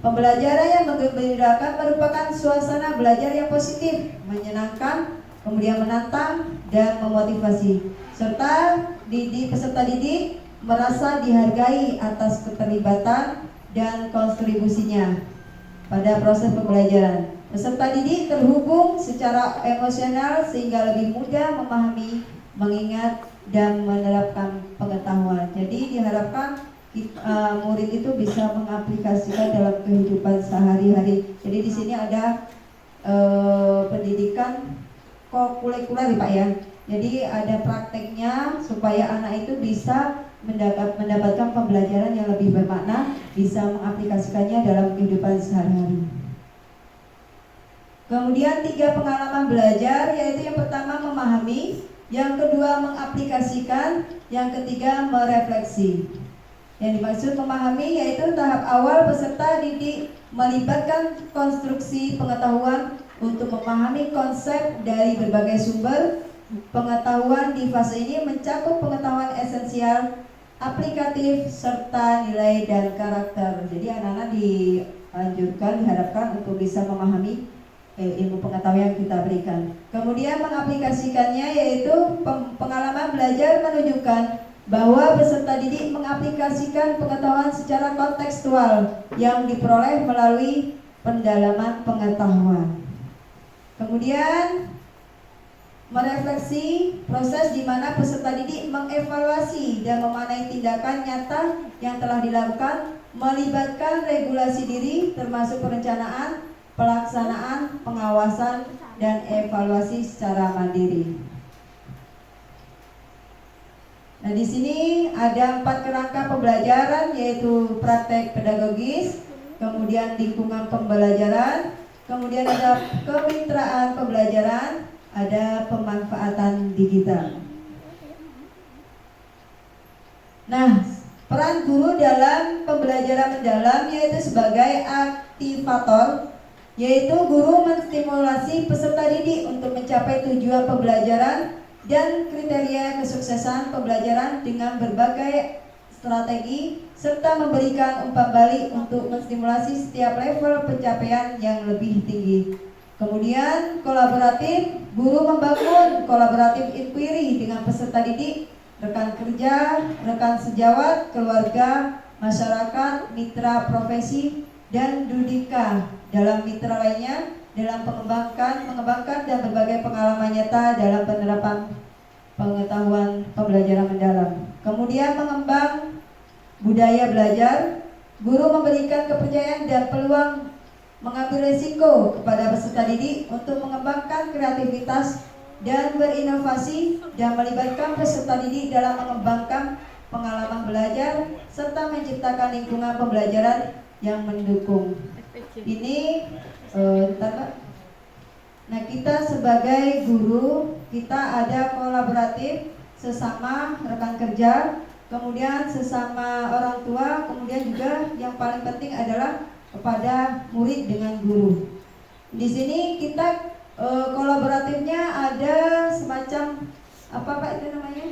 pembelajaran yang menggembirakan merupakan suasana belajar yang positif, menyenangkan, kemudian menantang dan memotivasi, serta peserta didik merasa dihargai atas keterlibatan dan kontribusinya pada proses pembelajaran. Peserta didik terhubung secara emosional sehingga lebih mudah memahami, mengingat, dan menerapkan pengetahuan. Jadi diharapkan murid itu bisa mengaplikasikan dalam kehidupan sehari-hari. Jadi di sini ada pendidikan kokurikuler Pak ya. Jadi ada prakteknya supaya anak itu bisa mendapatkan pembelajaran yang lebih bermakna, bisa mengaplikasikannya dalam kehidupan sehari-hari. Kemudian 3 pengalaman belajar, yaitu yang pertama memahami, yang kedua mengaplikasikan, yang ketiga merefleksi. Yang dimaksud memahami yaitu tahap awal peserta didik melibatkan konstruksi pengetahuan untuk memahami konsep dari berbagai sumber. Pengetahuan di fase ini mencakup pengetahuan esensial, aplikatif, serta nilai dan karakter. Jadi anak-anak dianjurkan, diharapkan untuk bisa memahami ilmu pengetahuan yang kita berikan. Kemudian mengaplikasikannya, yaitu pengalaman belajar menunjukkan bahwa peserta didik mengaplikasikan pengetahuan secara kontekstual yang diperoleh melalui pendalaman pengetahuan. Kemudian merefleksi, proses di mana peserta didik mengevaluasi dan memaknai tindakan nyata yang telah dilakukan, melibatkan regulasi diri termasuk perencanaan, pelaksanaan, pengawasan, dan evaluasi secara mandiri. Nah, di sini ada 4 kerangka pembelajaran, yaitu praktek pedagogis, kemudian lingkungan pembelajaran, kemudian ada kemitraan pembelajaran, ada pemanfaatan digital. Nah, peran guru dalam pembelajaran mendalam yaitu sebagai aktivator, yaitu guru menstimulasi peserta didik untuk mencapai tujuan pembelajaran dan kriteria kesuksesan pembelajaran dengan berbagai strategi, serta memberikan umpan balik untuk menstimulasi setiap level pencapaian yang lebih tinggi. Kemudian kolaboratif, guru membangun kolaboratif inquiry dengan peserta didik, rekan kerja, rekan sejawat, keluarga, masyarakat, mitra profesi, dan dudika dalam mitra lainnya dalam mengembangkan dan berbagai pengalaman nyata dalam penerapan pengetahuan pembelajaran mendalam. Kemudian mengembang budaya belajar, guru memberikan kepercayaan dan peluang mengambil risiko kepada peserta didik untuk mengembangkan kreativitas dan berinovasi dan melibatkan peserta didik dalam mengembangkan pengalaman belajar serta menciptakan lingkungan pembelajaran yang mendukung. Ini nah, kita sebagai guru, kita ada kolaboratif sesama rekan kerja, kemudian sesama orang tua, kemudian juga yang paling penting adalah kepada murid dengan guru. Di sini kita kolaboratifnya ada semacam apa Pak itu namanya?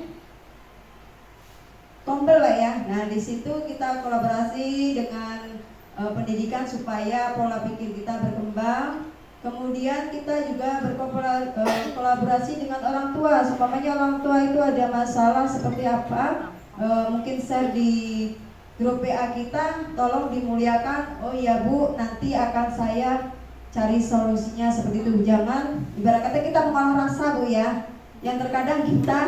Tombel Pak ya. Nah, di situ kita kolaborasi dengan pendidikan supaya pola pikir kita berkembang. Kemudian kita juga berkolaborasi dengan orang tua. Supaya orang tua itu ada masalah seperti apa, mungkin share di grup PA kita, tolong dimuliakan. Oh iya Bu, nanti akan saya cari solusinya seperti itu. Jangan ibarat kata kita mengolah rasa Bu ya. Yang terkadang kita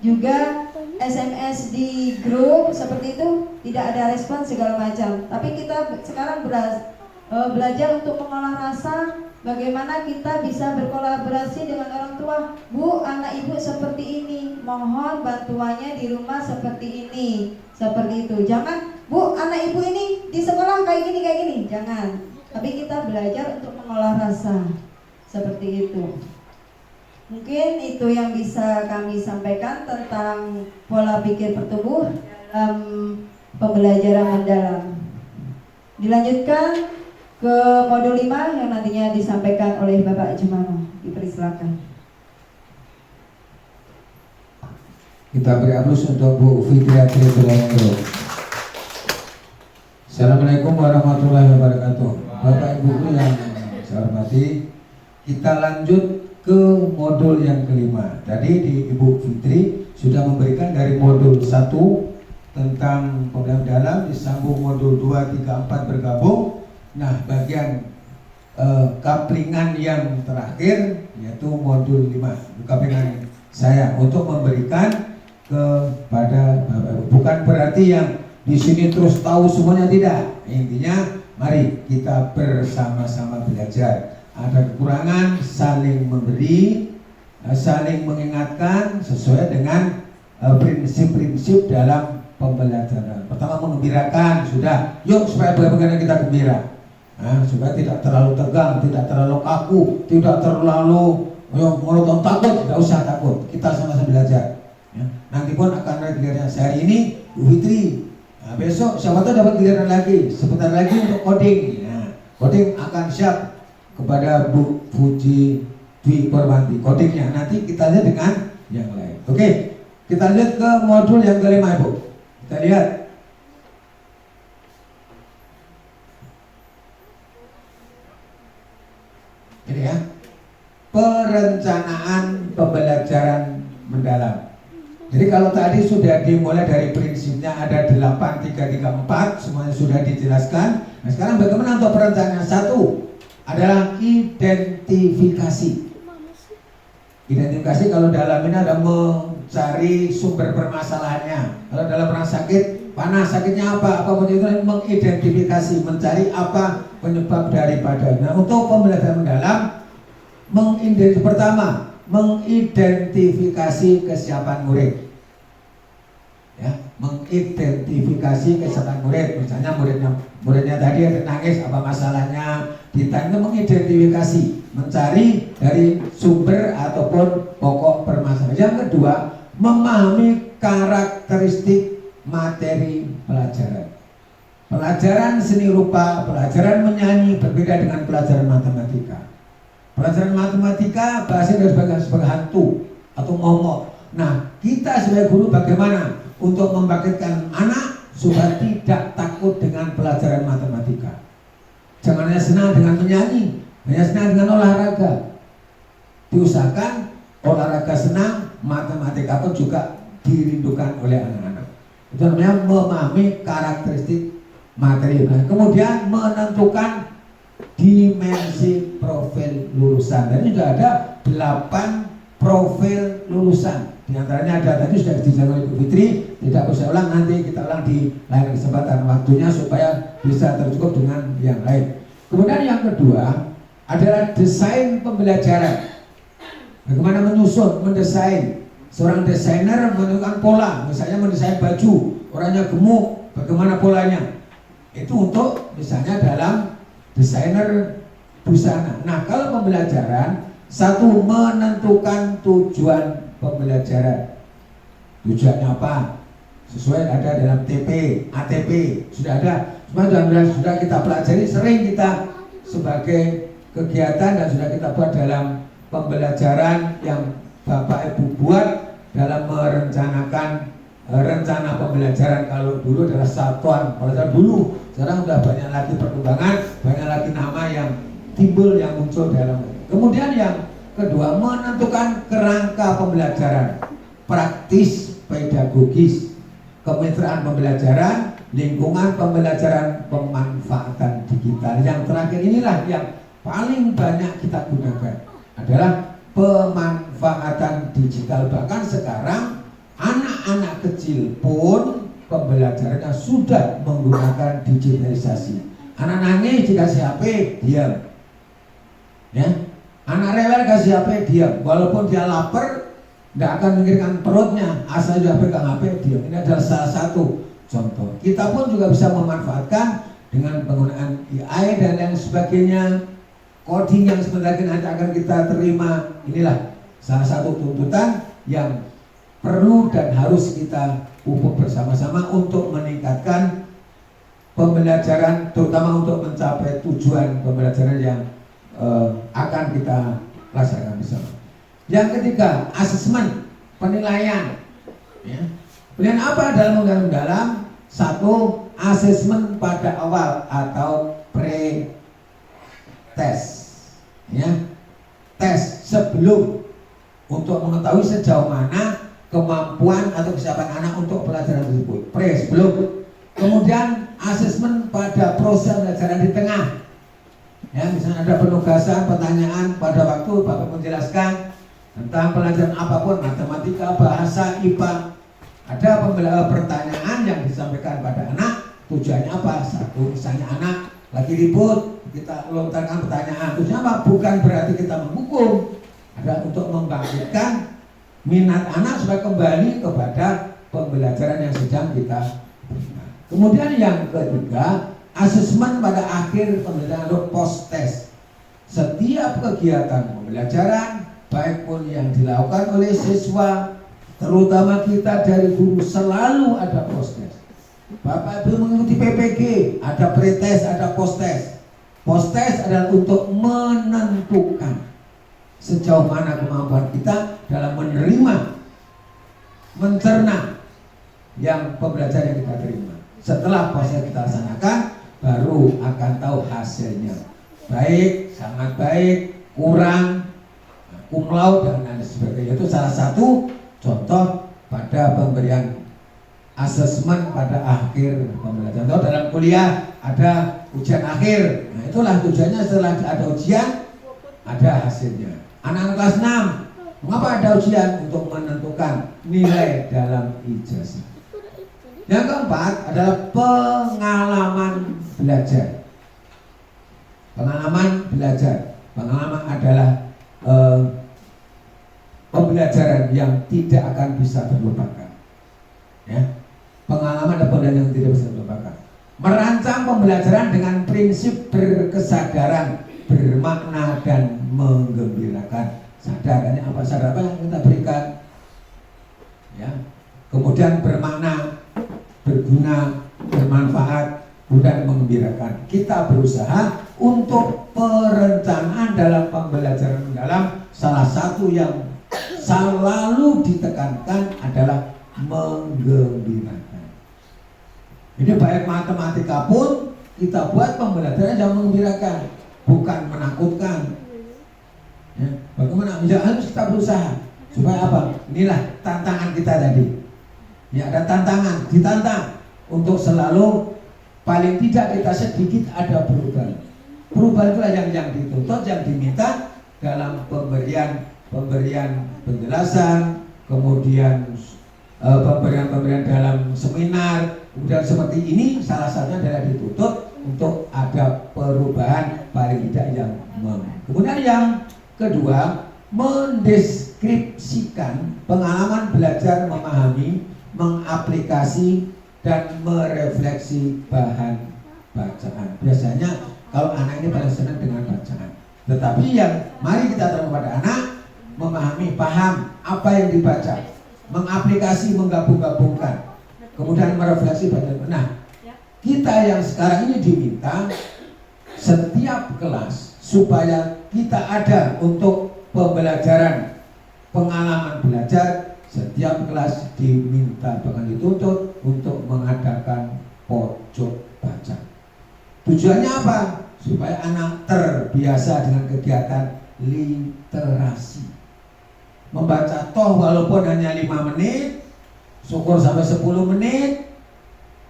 juga SMS di grup seperti itu tidak ada respon segala macam. Tapi kita sekarang belajar untuk mengolah rasa. Bagaimana kita bisa berkolaborasi dengan orang tua. Bu, anak ibu seperti ini, mohon bantuannya di rumah seperti ini, seperti itu. Jangan, Bu, anak ibu ini di sekolah kayak gini, jangan. Tapi kita belajar untuk mengolah rasa, seperti itu. Mungkin itu yang bisa kami sampaikan tentang pola pikir pertumbuh dalam pembelajaran mendalam. Dilanjutkan ke modul 5 yang nantinya disampaikan oleh Bapak Jumano. Dipersilakan. Kita beri aplaus untuk Bu Fitria Tribulanero. Assalamualaikum warahmatullahi wabarakatuh. Bapak Ibu guru yang saya hormati, kita lanjut ke modul yang kelima. Tadi di Ibu Fitri sudah memberikan dari modul 1 tentang pembelajaran dalam, disambung modul 2, 3, 4 bergabung. Nah, bagian kaplingan yang terakhir yaitu modul 5, kaplingan saya untuk memberikan kepada bukan berarti yang di sini terus tahu semuanya, tidak. Intinya mari kita bersama-sama belajar. Ada kekurangan, saling memberi, saling mengingatkan sesuai dengan prinsip-prinsip dalam pembelajaran. Pertama, mengembirakan, sudah. Yuk supaya bagaimana kita gembira. Supaya tidak terlalu tegang, tidak terlalu kaku, tidak terlalu monoton, takut, tidak usah takut. Kita sama-sama belajar. Ya. Nanti pun akan ada giliran sehari ini Bu Fitri. Nah, besok siapa tahu dapat giliran lagi. Sebentar lagi untuk coding. Nah, coding akan siap kepada Bu Fuji Dwi Korwanti codingnya. Nanti kita lihat dengan yang lain. Oke, kita lihat ke modul yang kelima Ibu. Kita lihat. Ini ya, perencanaan pembelajaran mendalam. Jadi kalau tadi sudah dimulai dari prinsipnya ada 8, 3, 3, 4, semuanya sudah dijelaskan. Nah sekarang bagaimana untuk perencanaan? Satu adalah identifikasi. Identifikasi kalau dalam ini ada mencari sumber permasalahannya. Kalau dalam orang sakit, panas, sakitnya apa itu mengidentifikasi, mencari apa penyebab daripadanya. Untuk pembelajaran mendalam, pertama mengidentifikasi kesiapan murid. Ya, mengidentifikasi kesiapan murid. Misalnya muridnya tadi ada nangis, apa masalahnya? Ditanya, mengidentifikasi, mencari dari sumber ataupun pokok permasalahan. Yang kedua, memahami karakteristik materi pelajaran. Pelajaran seni rupa, pelajaran menyanyi berbeda dengan pelajaran matematika. Pelajaran matematika bahasanya sebagai hantu atau momok. Nah, kita sebagai guru bagaimana untuk membangkitkan anak supaya tidak takut dengan pelajaran matematika. Jangan hanya senang dengan menyanyi, hanya senang dengan olahraga. Diusahakan olahraga senang, matematika pun juga dirindukan oleh anak-anak. Itu namanya memahami karakteristik materi. Nah, kemudian menentukan dimensi profil lulusan. Dan sudah ada 8 profil lulusan. Di antaranya ada tadi sudah dijelaskan oleh Bu Fitri, tidak usah ulang, nanti kita ulang di lain kesempatan waktunya supaya bisa tercukup dengan yang lain. Kemudian yang kedua adalah desain pembelajaran. Bagaimana menyusun, mendesain. Seorang desainer menentukan pola, misalnya mendesain baju, orangnya gemuk, bagaimana polanya? Itu untuk misalnya dalam desainer busana. Nah, kalau pembelajaran, satu menentukan tujuan pembelajaran. Tujuannya apa? Sesuai ada dalam TP, ATP, sudah ada. Semua sudah kita pelajari, sering kita sebagai kegiatan dan sudah kita buat dalam pembelajaran yang Bapak Ibu buat dalam merencanakan rencana pembelajaran. Kalau dulu adalah satuan pelajaran dulu, sekarang sudah banyak lagi perkembangan, banyak lagi nama yang timbul, yang muncul dalam. Kemudian yang kedua, menentukan kerangka pembelajaran, praktis, pedagogis, kemitraan pembelajaran, lingkungan pembelajaran, pemanfaatan digital. Yang terakhir inilah yang paling banyak kita gunakan adalah pemanfaatan digital. Bahkan sekarang anak-anak kecil pun pembelajarannya sudah menggunakan digitalisasi. Anak nangis dikasih HP, diam. Ya, anak rewel kasih HP, diam. Walaupun dia lapar, tidak akan memikirkan perutnya, asal dia pegang HP, diam. Ini adalah salah satu contoh. Kita pun juga bisa memanfaatkan dengan penggunaan AI dan lain sebagainya. Coding yang sebentar lagi nanti akan kita terima. Inilah salah satu tuntutan yang perlu dan harus kita pupuk bersama-sama untuk meningkatkan pembelajaran, terutama untuk mencapai tujuan pembelajaran yang akan kita laksanakan bersama. Yang ketiga, asesmen, penilaian. Ya. Penilaian apa dalam pembelajaran mendalam? Satu, asesmen pada awal atau pre-test. Ya, tes sebelum untuk mengetahui sejauh mana kemampuan atau kesiapan anak untuk pelajaran tersebut. Sebelum. Kemudian asesmen pada proses pembelajaran di tengah. Ya, misalnya ada penugasan, pertanyaan pada waktu Bapak menjelaskan tentang pelajaran apapun, matematika, bahasa, IPA. Ada pertanyaan yang disampaikan pada anak, tujuannya apa? Satu, misalnya anak lagi ribut, kita lontarkan pertanyaan. Tujuannya apa? Bukan berarti kita menghukum, ada untuk membangkitkan minat anak supaya kembali kepada pembelajaran yang sedang kita berikan. Kemudian yang ketiga, asesmen pada akhir pembelajaran atau post test. Setiap kegiatan pembelajaran, baik pun yang dilakukan oleh siswa, terutama kita dari guru, selalu ada post test. Bapak Ibu mengikuti PPG, ada pre-test, ada post test. Post test adalah untuk menentukan sejauh mana kemampuan kita dalam menerima, mencerna yang pembelajaran yang kita terima. Setelah post test kita laksanakan, baru akan tahu hasilnya. Baik, sangat baik, kurang, cum laude, dan lain sebagainya. Itu salah satu contoh pada pemberian asesmen pada akhir pembelajaran. Atau dalam kuliah ada ujian akhir. Nah, itulah tujuannya, setelah ada ujian ada hasilnya. Anak-anak kelas 6, mengapa ada ujian? Untuk menentukan nilai dalam ijazah. Yang keempat adalah pengalaman belajar. Pengalaman belajar. Pengalaman adalah pembelajaran yang tidak akan bisa terlupakan. Ya, pengalaman dan pembelajaran yang tidak bisa terlupakan. Merancang pembelajaran dengan prinsip berkesadaran, bermakna dan menggembirakan. Sadarannya apa? Sadar apa yang kita berikan? Ya. Kemudian bermakna, berguna, bermanfaat, dan menggembirakan. Kita berusaha untuk perencanaan dalam pembelajaran mendalam. Salah satu yang selalu ditekankan adalah menggembirakan. Jadi baik matematika pun kita buat pembelajaran yang menggembirakan, bukan menakutkan. Ya, bagaimana? Harus kita berusaha supaya apa? Inilah tantangan kita tadi. Ya, ada tantangan, ditantang untuk selalu paling tidak kita sedikit ada perubahan. Perubahan itulah yang dituntut, yang diminta dalam pemberian penjelasan, kemudian pemberian dalam seminar, kemudian seperti ini salah satunya adalah dituntut untuk ada perubahan paling tidak yang Kemudian yang kedua, mendeskripsikan pengalaman belajar, memahami, mengaplikasi dan merefleksi bahan bacaan. Biasanya kalau anak ini paling senang dengan bacaan. Tetapi yang mari kita terima pada anak, memahami, paham apa yang dibaca, mengaplikasi, menggabung-gabungkan, kemudian merefleksi bahan. Nah, kita yang sekarang ini diminta setiap kelas supaya kita ada untuk pembelajaran, pengalaman belajar. Setiap kelas diminta, bahkan dituntut untuk mengadakan pojok baca. Tujuannya apa? Supaya anak terbiasa dengan kegiatan literasi. Membaca toh walaupun hanya 5 menit, syukur sampai 10 menit.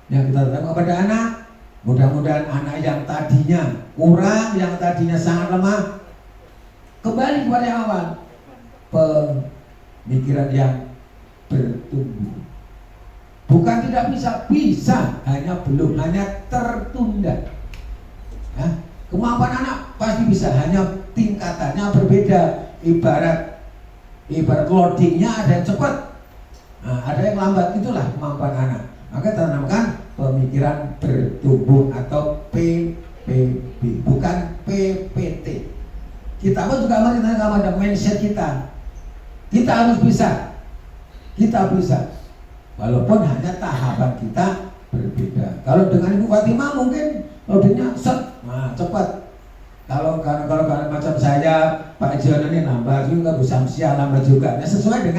Yang kita lakukan kepada anak, mudah-mudahan anak yang tadinya kurang, yang tadinya sangat lemah, kembali kepada yang awal. Pemikiran yang bertumbuh. Bukan tidak bisa, hanya belum, hanya tertunda. Ya, kemampuan anak pasti bisa, hanya tingkatannya berbeda. Ibarat loadingnya ada yang cepat, ada yang lambat, itulah kemampuan anak. Maka tanamkan pemikiran bertumbuh atau PPB, bukan PPT. Kita pun juga mari kita ada mindset kita. Kita harus bisa. Kita bisa, walaupun hanya tahapan kita berbeda. Kalau dengan Ibu Fatimah mungkin loadingnya cepat. Kalau macam saya, Pak Jono ini nambah juga, Bu Samsia nambah juga. Nah, sesuai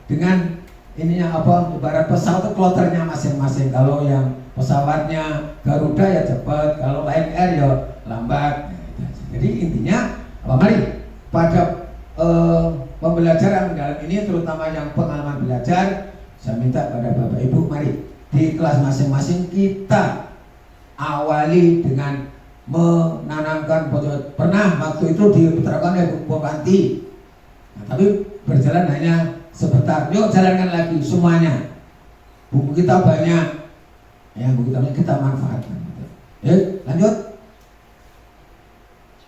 dengan ininya apa? Ibarat pesawat kloternya masing-masing. Kalau yang pesawatnya Garuda ya cepat, kalau Lion Air ya lambat. Nah, jadi intinya apa? Mari pada pembelajaran mendalam ini, terutama yang pengalaman belajar, saya minta pada Bapak Ibu, mari di kelas masing-masing kita awali dengan menanamkan pojok. Pernah waktu itu diterapkan oleh Bu Panti, nah, tapi berjalan hanya sebentar. Yuk jalankan lagi semuanya. Buku kita banyak, ya buku kita manfaatkan. Lanjut.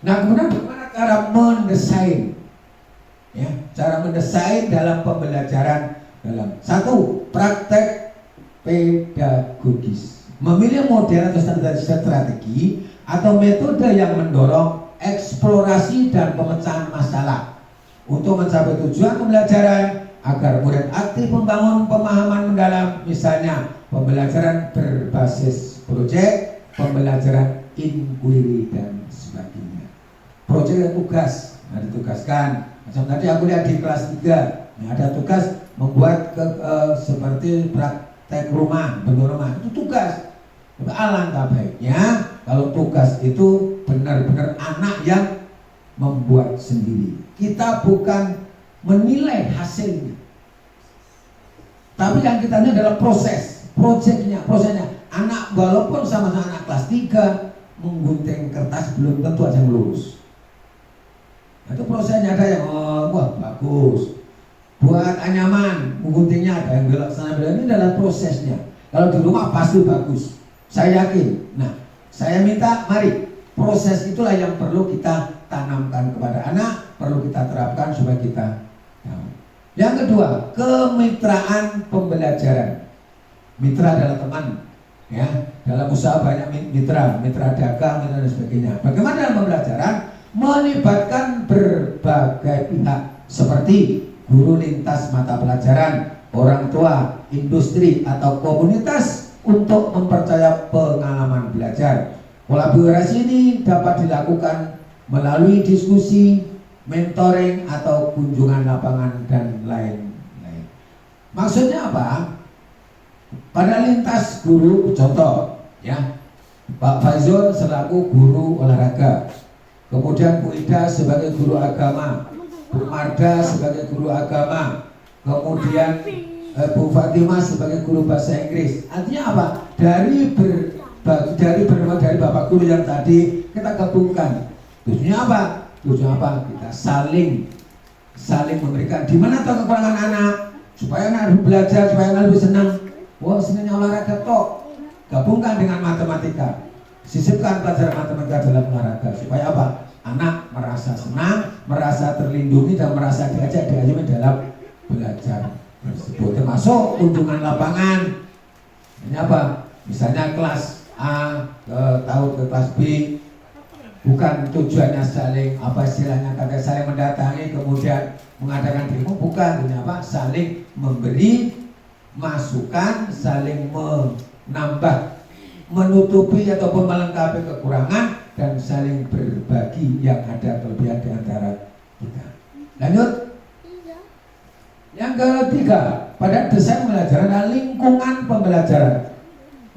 Nah, kemudian bagaimana cara mendesain? Ya, cara mendesain dalam pembelajaran dalam satu, praktek pedagogis, memilih model atau strategi atau metode yang mendorong eksplorasi dan pemecahan masalah untuk mencapai tujuan pembelajaran agar murid aktif membangun pemahaman mendalam, misalnya pembelajaran berbasis proyek, pembelajaran inquiry dan sebagainya. sebagainya. Proyek dan tugas, nah ditugaskan. Macam tadi aku lihat di kelas 3, nah, ada tugas membuat seperti praktek rumah, bentuk rumah, itu tugas. Alangkah baiknya kalau tugas itu benar-benar anak yang membuat sendiri. Kita bukan menilai hasilnya, tapi yang kita lihat adalah prosesnya. Anak walaupun sama-sama anak kelas 3 menggunting kertas belum tentu aja yang lurus. Nah, itu prosesnya, ada yang wah bagus, buat anyaman, mengguntingnya ada yang belok sana belok, ini adalah prosesnya. Kalau di rumah pasti bagus, saya yakin. Nah, saya minta mari proses itulah yang perlu kita tanamkan kepada anak, perlu kita terapkan supaya kita tahu. Yang kedua, kemitraan pembelajaran. Mitra adalah teman, ya. Dalam usaha banyak mitra dagang, mitra dan sebagainya. Bagaimana dalam pembelajaran? Melibatkan berbagai pihak seperti guru lintas mata pelajaran, orang tua, industri atau komunitas untuk mempercaya pengalaman belajar. Kolaborasi ini dapat dilakukan melalui diskusi, mentoring atau kunjungan lapangan dan lain-lain. Maksudnya apa? Pada lintas guru, contoh ya, Pak Faizul selaku guru olahraga, kemudian Bu Ida sebagai guru agama, Bu Marda sebagai guru agama, kemudian Bu Fatimah sebagai guru bahasa Inggris. Artinya apa? Dari Bapak guru yang tadi kita gabungkan. Tujuannya apa? Kita saling memberikan. Di mana tahu kekurangan anak, supaya anak lebih belajar, supaya anak lebih senang. Wah, senangnya olahraga toh. Gabungkan dengan matematika. Sisipkan pelajaran matematika dalam olahraga supaya apa? Anak merasa senang, merasa terlindungi dan merasa diajak dalam belajar tersebut. Termasuk kunjungan lapangan. Ini apa? Misalnya kelas A ke kelas B, bukan tujuannya saling apa istilahnya kata saling mendatangi kemudian mengadakan demo, bukan. Ini apa? Saling memberi masukan, saling menambah, menutupi ataupun melengkapi kekurangan dan saling berbagi yang ada kelebihan di antara kita. Lanjut. Yang ketiga, pada desain pembelajaran adalah lingkungan pembelajaran.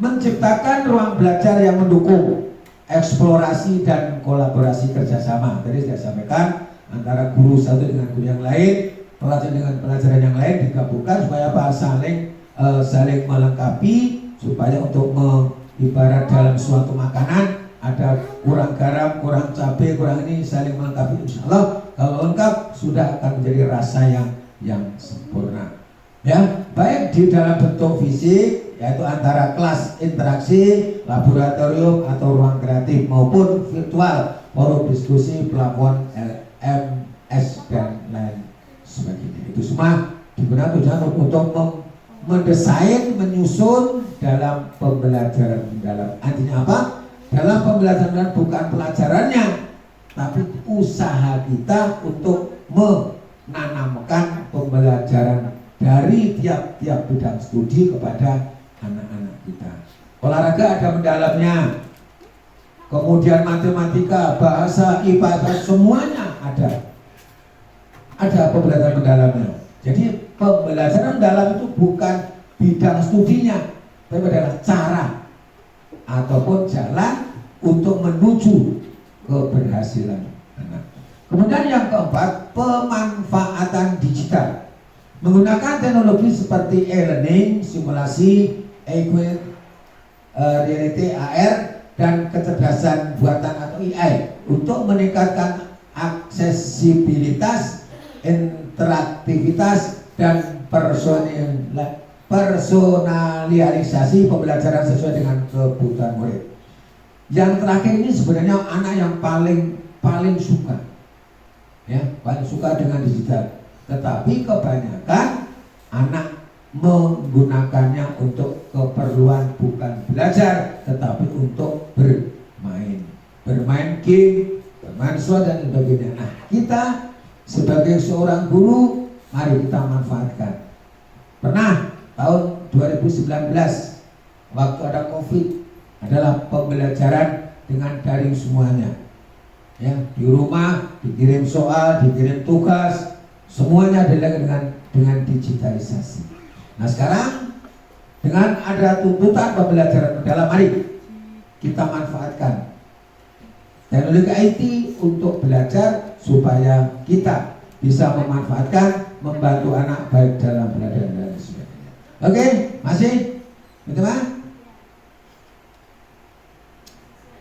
Menciptakan ruang belajar yang mendukung eksplorasi dan kolaborasi kerjasama. Tadi saya sampaikan antara guru satu dengan guru yang lain, pelajaran dengan pelajaran yang lain digabungkan supaya apa? Saling melengkapi, supaya untuk ibarat dalam suatu makanan ada kurang garam, kurang cabai, kurang ini, saling melengkapi. Insya Allah kalau lengkap sudah akan menjadi rasa yang sempurna. Ya, baik di dalam bentuk fisik, yaitu antara kelas interaksi, laboratorium atau ruang kreatif, maupun virtual, forum diskusi, pelapon, LMS dan lain sebagainya. Itu semua digunakan untuk mendesain, menyusun dalam pembelajaran mendalam. Artinya apa? Dalam pembelajaran mendalam bukan pelajarannya, tapi usaha kita untuk menanamkan pembelajaran dari tiap-tiap bidang studi kepada anak-anak kita. Olahraga ada mendalamnya, kemudian matematika, bahasa, IPA, semuanya ada pembelajaran mendalamnya. Jadi pembelajaran mendalam itu bukan bidang studinya, tapi adalah cara ataupun jalan untuk menuju keberhasilan anak. Kemudian yang keempat, pemanfaatan digital. Menggunakan teknologi seperti e-learning, simulasi, augmented reality AR, dan kecerdasan buatan atau AI untuk meningkatkan aksesibilitas, interaktivitas, dan personalisasi pembelajaran sesuai dengan kebutuhan murid. Yang terakhir ini sebenarnya anak yang paling suka, ya, paling suka dengan digital. Tetapi kebanyakan anak menggunakannya untuk keperluan bukan belajar, tetapi untuk bermain game, bermain sesuatu dan sebagainya. Nah, kita sebagai seorang guru, mari kita manfaatkan. Pernah tahun 2019 waktu ada COVID adalah pembelajaran dengan daring semuanya. Ya, di rumah dikirim soal, dikirim tugas, semuanya dilakukan dengan digitalisasi. Nah sekarang dengan ada tuntutan pembelajaran mendalam, mari kita manfaatkan teknologi IT untuk belajar supaya kita bisa memanfaatkan, membantu anak baik dalam belajar dan sebagainya. Oke, masih, teman-teman.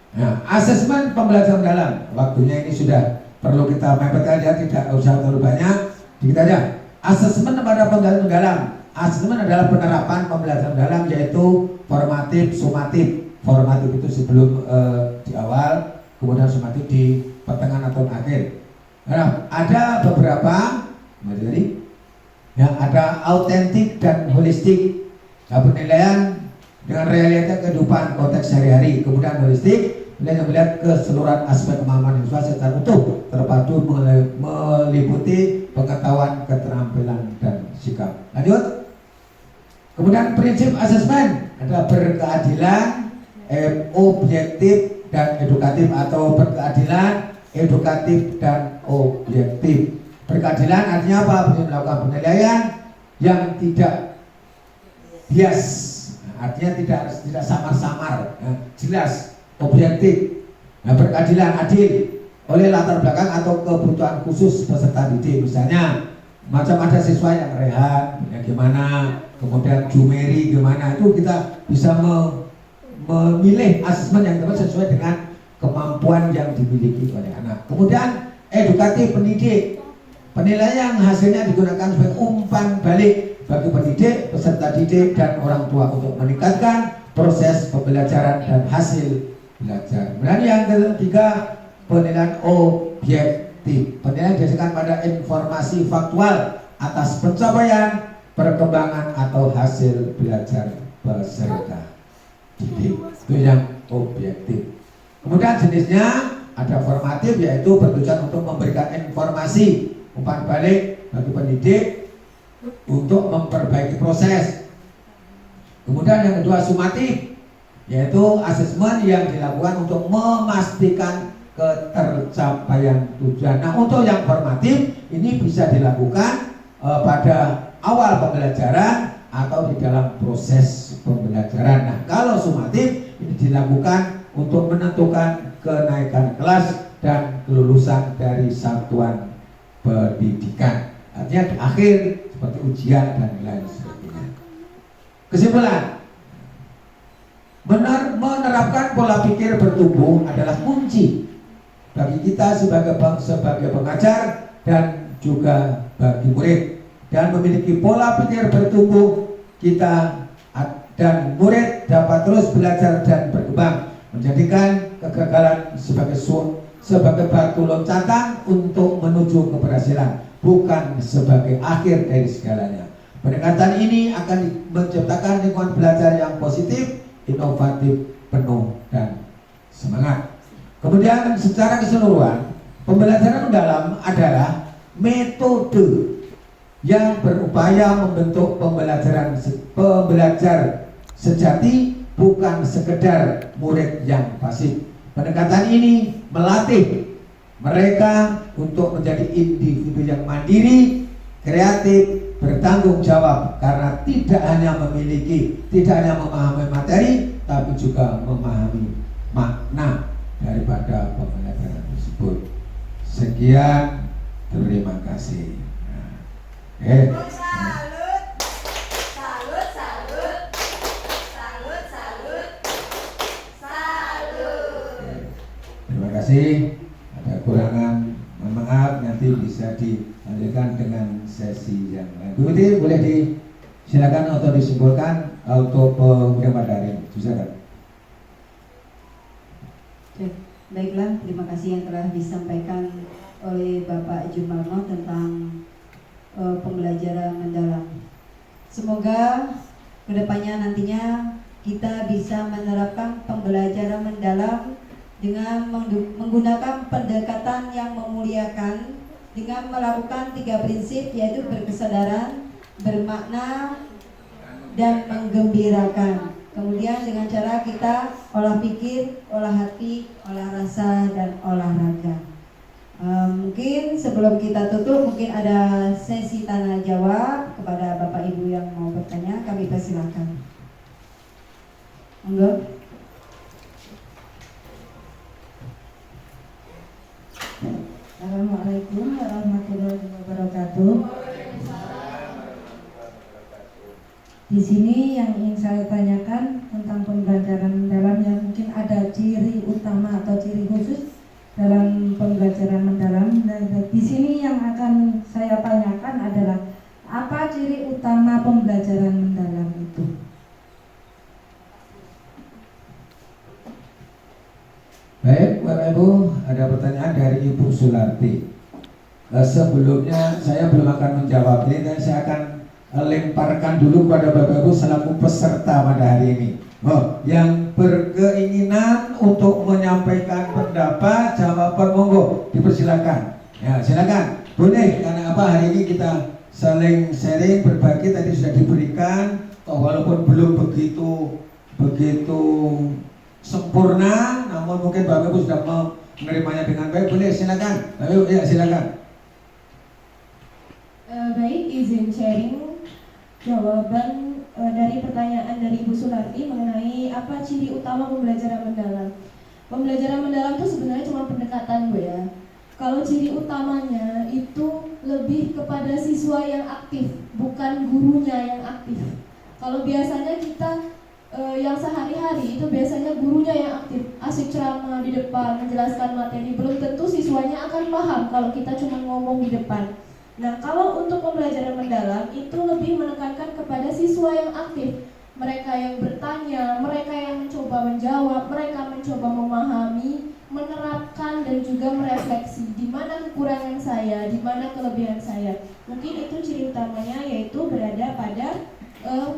Nah, asesmen pembelajaran mendalam, waktunya ini sudah perlu kita mepet aja, tidak usah terlalu banyak, dikit aja. Asesmen pada pembelajaran mendalam. Asesmen adalah penerapan pembelajaran mendalam, yaitu formatif, sumatif. Formatif itu sebelum di awal, kemudian sumatif di pertengahan atau akhir. Nah, ada beberapa materi yang ada autentik dan holistik. Nah, penilaian dengan realita kehidupan konteks sehari-hari. Kemudian holistik yang melihat keseluruhan aspek pemahaman siswa secara utuh, terpadu meliputi pengetahuan, keterampilan, dan sikap. Lanjut. Kemudian prinsip asesmen ada berkeadilan, objektif, dan edukatif, atau berkeadilan, edukatif, dan objektif. Berkeadilan artinya apa? Melakukan penilaian yang tidak bias, artinya tidak samar-samar, jelas, objektif. Nah, berkeadilan, adil oleh latar belakang atau kebutuhan khusus peserta didik. Misalnya macam ada siswa yang rehat, ya gimana, kemudian jumeri gimana, itu kita bisa memilih asesmen yang tepat sesuai dengan kemampuan yang dimiliki oleh anak. Kemudian edukatif, pendidik, penilaian hasilnya digunakan sebagai umpan balik bagi pendidik, peserta didik, dan orang tua untuk meningkatkan proses pembelajaran dan hasil belajar. Kemudian yang ketiga, penilaian objektif. Penilaian didasarkan pada informasi faktual atas pencapaian, perkembangan, atau hasil belajar peserta didik. Itu yang objektif. Kemudian jenisnya ada formatif, yaitu bertujuan untuk memberikan informasi umpan balik bagi pendidik untuk memperbaiki proses. Kemudian yang kedua sumatif, yaitu asesmen yang dilakukan untuk memastikan ketercapaian tujuan. Nah, untuk yang formatif ini bisa dilakukan pada awal pembelajaran atau di dalam proses pembelajaran. Nah, kalau sumatif ini dilakukan untuk menentukan kenaikan kelas dan kelulusan dari satuan pendidikan. Artinya di akhir seperti ujian dan lain sebagainya. Kesimpulan, menerapkan pola pikir bertumbuh adalah kunci bagi kita sebagai pengajar dan juga bagi murid. Dan memiliki pola pikir bertumbuh, kita dan murid dapat terus belajar dan berkembang, menjadikan kegagalan sebagai batu loncatan untuk menuju keberhasilan, bukan sebagai akhir dari segalanya. Pendekatan ini akan menciptakan lingkungan belajar yang positif, inovatif, penuh, dan semangat. Kemudian secara keseluruhan, pembelajaran mendalam adalah metode yang berupaya membentuk pembelajar sejati, bukan sekedar murid yang pasif. Pendekatan ini melatih mereka untuk menjadi individu yang mandiri, kreatif, bertanggung jawab, karena tidak hanya memahami materi, tapi juga memahami makna daripada pembelajaran tersebut. Sekian, terima kasih. Terima kasih. Ada kurangan, mohon maaf, nanti bisa dilanjutkan dengan sesi yang lain. Bu Uti, boleh disilakan atau disimpulkan untuk pengiriman daring. Silakan. Baiklah, terima kasih yang telah disampaikan oleh Bapak Jumarno tentang pembelajaran mendalam. Semoga kedepannya nantinya kita bisa menerapkan pembelajaran mendalam dengan menggunakan pendekatan yang memuliakan, dengan melakukan 3 prinsip, yaitu berkesadaran, bermakna, dan menggembirakan. Kemudian dengan cara kita olah pikir, olah hati, olah rasa, dan olahraga. Mungkin sebelum kita tutup, mungkin ada sesi tanya jawab kepada Bapak Ibu yang mau bertanya, kami persilakan. Monggo. Assalamualaikum warahmatullahi wabarakatuh. Di sini yang ingin saya tanyakan tentang pembelajaran mendalam, yang mungkin ada ciri utama atau ciri khusus dalam pembelajaran mendalam. Dan di sini yang akan saya tanyakan adalah apa ciri utama pembelajaran mendalam itu? Baik, Bapak Ibu, ada pertanyaan dari Ibu Sularti. Sebelumnya saya belum akan menjawab ini, dan saya akan lemparkan dulu kepada Bapak Ibu selaku peserta pada hari ini. Yang berkeinginan untuk menyampaikan pendapat, jawaban, monggo dipersilakan. Ya, silakan. Boleh, karena apa, hari ini kita saling sharing, berbagi, tadi sudah diberikan, walaupun belum begitu sempurna, namun mungkin Bapak Ibu sudah menerimanya dengan baik. Boleh, silakan. Bapak Ibu, ya silakan. Baik, izin sharing jawaban dari pertanyaan dari Ibu Sularti mengenai apa ciri utama pembelajaran mendalam. Pembelajaran mendalam itu sebenarnya cuma pendekatan, Bu, ya. Kalau ciri utamanya itu lebih kepada siswa yang aktif, bukan gurunya yang aktif. Kalau biasanya kita yang sehari-hari itu biasanya gurunya yang aktif, asik ceramah di depan, menjelaskan materi, belum tentu siswanya akan paham kalau kita cuma ngomong di depan. Nah, kalau untuk pembelajaran mendalam itu lebih menekankan kepada siswa yang aktif, mereka yang bertanya, mereka yang mencoba menjawab, mereka mencoba memahami, menerapkan, dan juga merefleksi di mana kekurangan saya, di mana kelebihan saya. Mungkin itu ciri utamanya, yaitu berada pada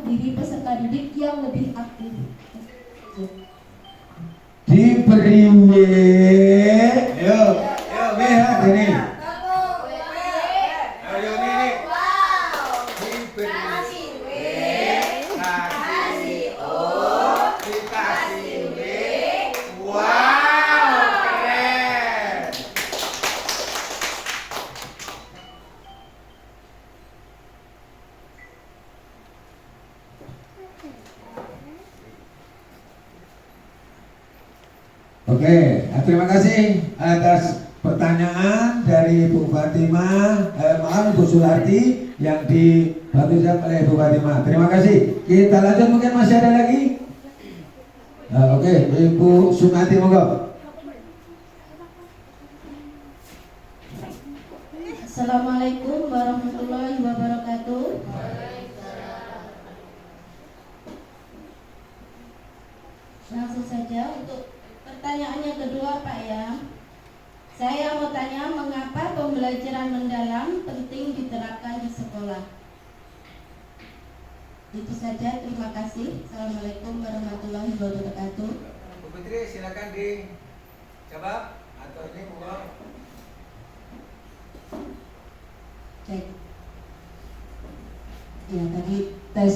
diri peserta didik yang lebih aktif. Diberi yuk lihat ini. Oke, terima kasih atas pertanyaan dari Ibu Fatimah, Ibu Sularti yang dibantu oleh Ibu Fatimah. Terima kasih. Kita lanjut, mungkin masih ada lagi. Oke, Ibu Sumati, monggo. Assalamualaikum warahmatullahi wabarakatuh. Langsung saja untuk pertanyaan yang kedua, Pak, ya. Saya mau tanya, mengapa pembelajaran mendalam penting diterapkan di sekolah? Itu saja, terima kasih. Assalamualaikum warahmatullahi wabarakatuh. Bu Putri, silakan dijawab atau ini monggo. Cek. Ya, tadi tes.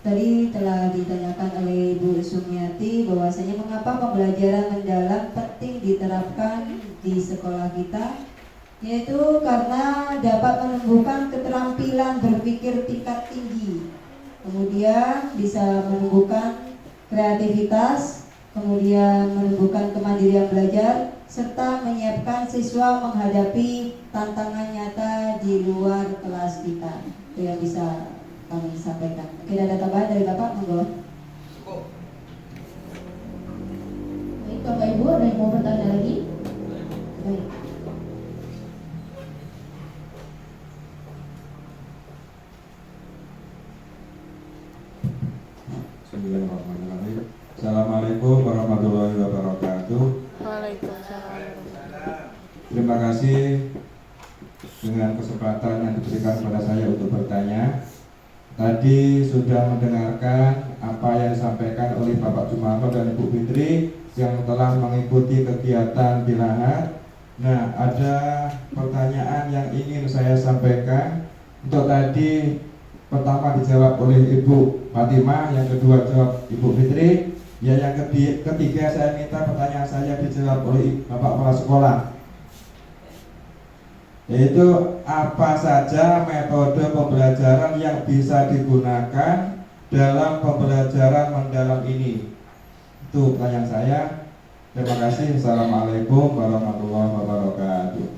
Tadi telah ditanyakan oleh Ibu Sumiati bahwasanya mengapa pembelajaran mendalam penting diterapkan di sekolah kita, yaitu karena dapat menumbuhkan keterampilan berpikir tingkat tinggi, kemudian bisa menumbuhkan kreativitas, kemudian menumbuhkan kemandirian belajar, serta menyiapkan siswa menghadapi tantangan nyata di luar kelas kita. Itu yang bisa kami sampaikan. Mungkin ada tambahan dari Bapak, monggo. Baik, Bapak Ibu, ada yang mau bertanya lagi? Baik. Bismillahirrahmanirrahim. Assalamualaikum warahmatullahi wabarakatuh. Waalaikumsalam. Terima kasih dengan kesempatan yang diberikan kepada saya untuk bertanya. Tadi sudah mendengarkan apa yang disampaikan oleh Bapak Jumanto dan Ibu Fitri yang telah mengikuti kegiatan di Lahat. Nah, ada pertanyaan yang ingin saya sampaikan. Untuk tadi pertama dijawab oleh Ibu Fatimah, yang kedua jawab Ibu Fitri, ya yang ketiga saya minta pertanyaan saya dijawab oleh Bapak Kepala Sekolah, yaitu apa saja metode pembelajaran yang bisa digunakan dalam pembelajaran mendalam ini. Itu pertanyaan saya. Terima kasih. Assalamualaikum warahmatullahi wabarakatuh.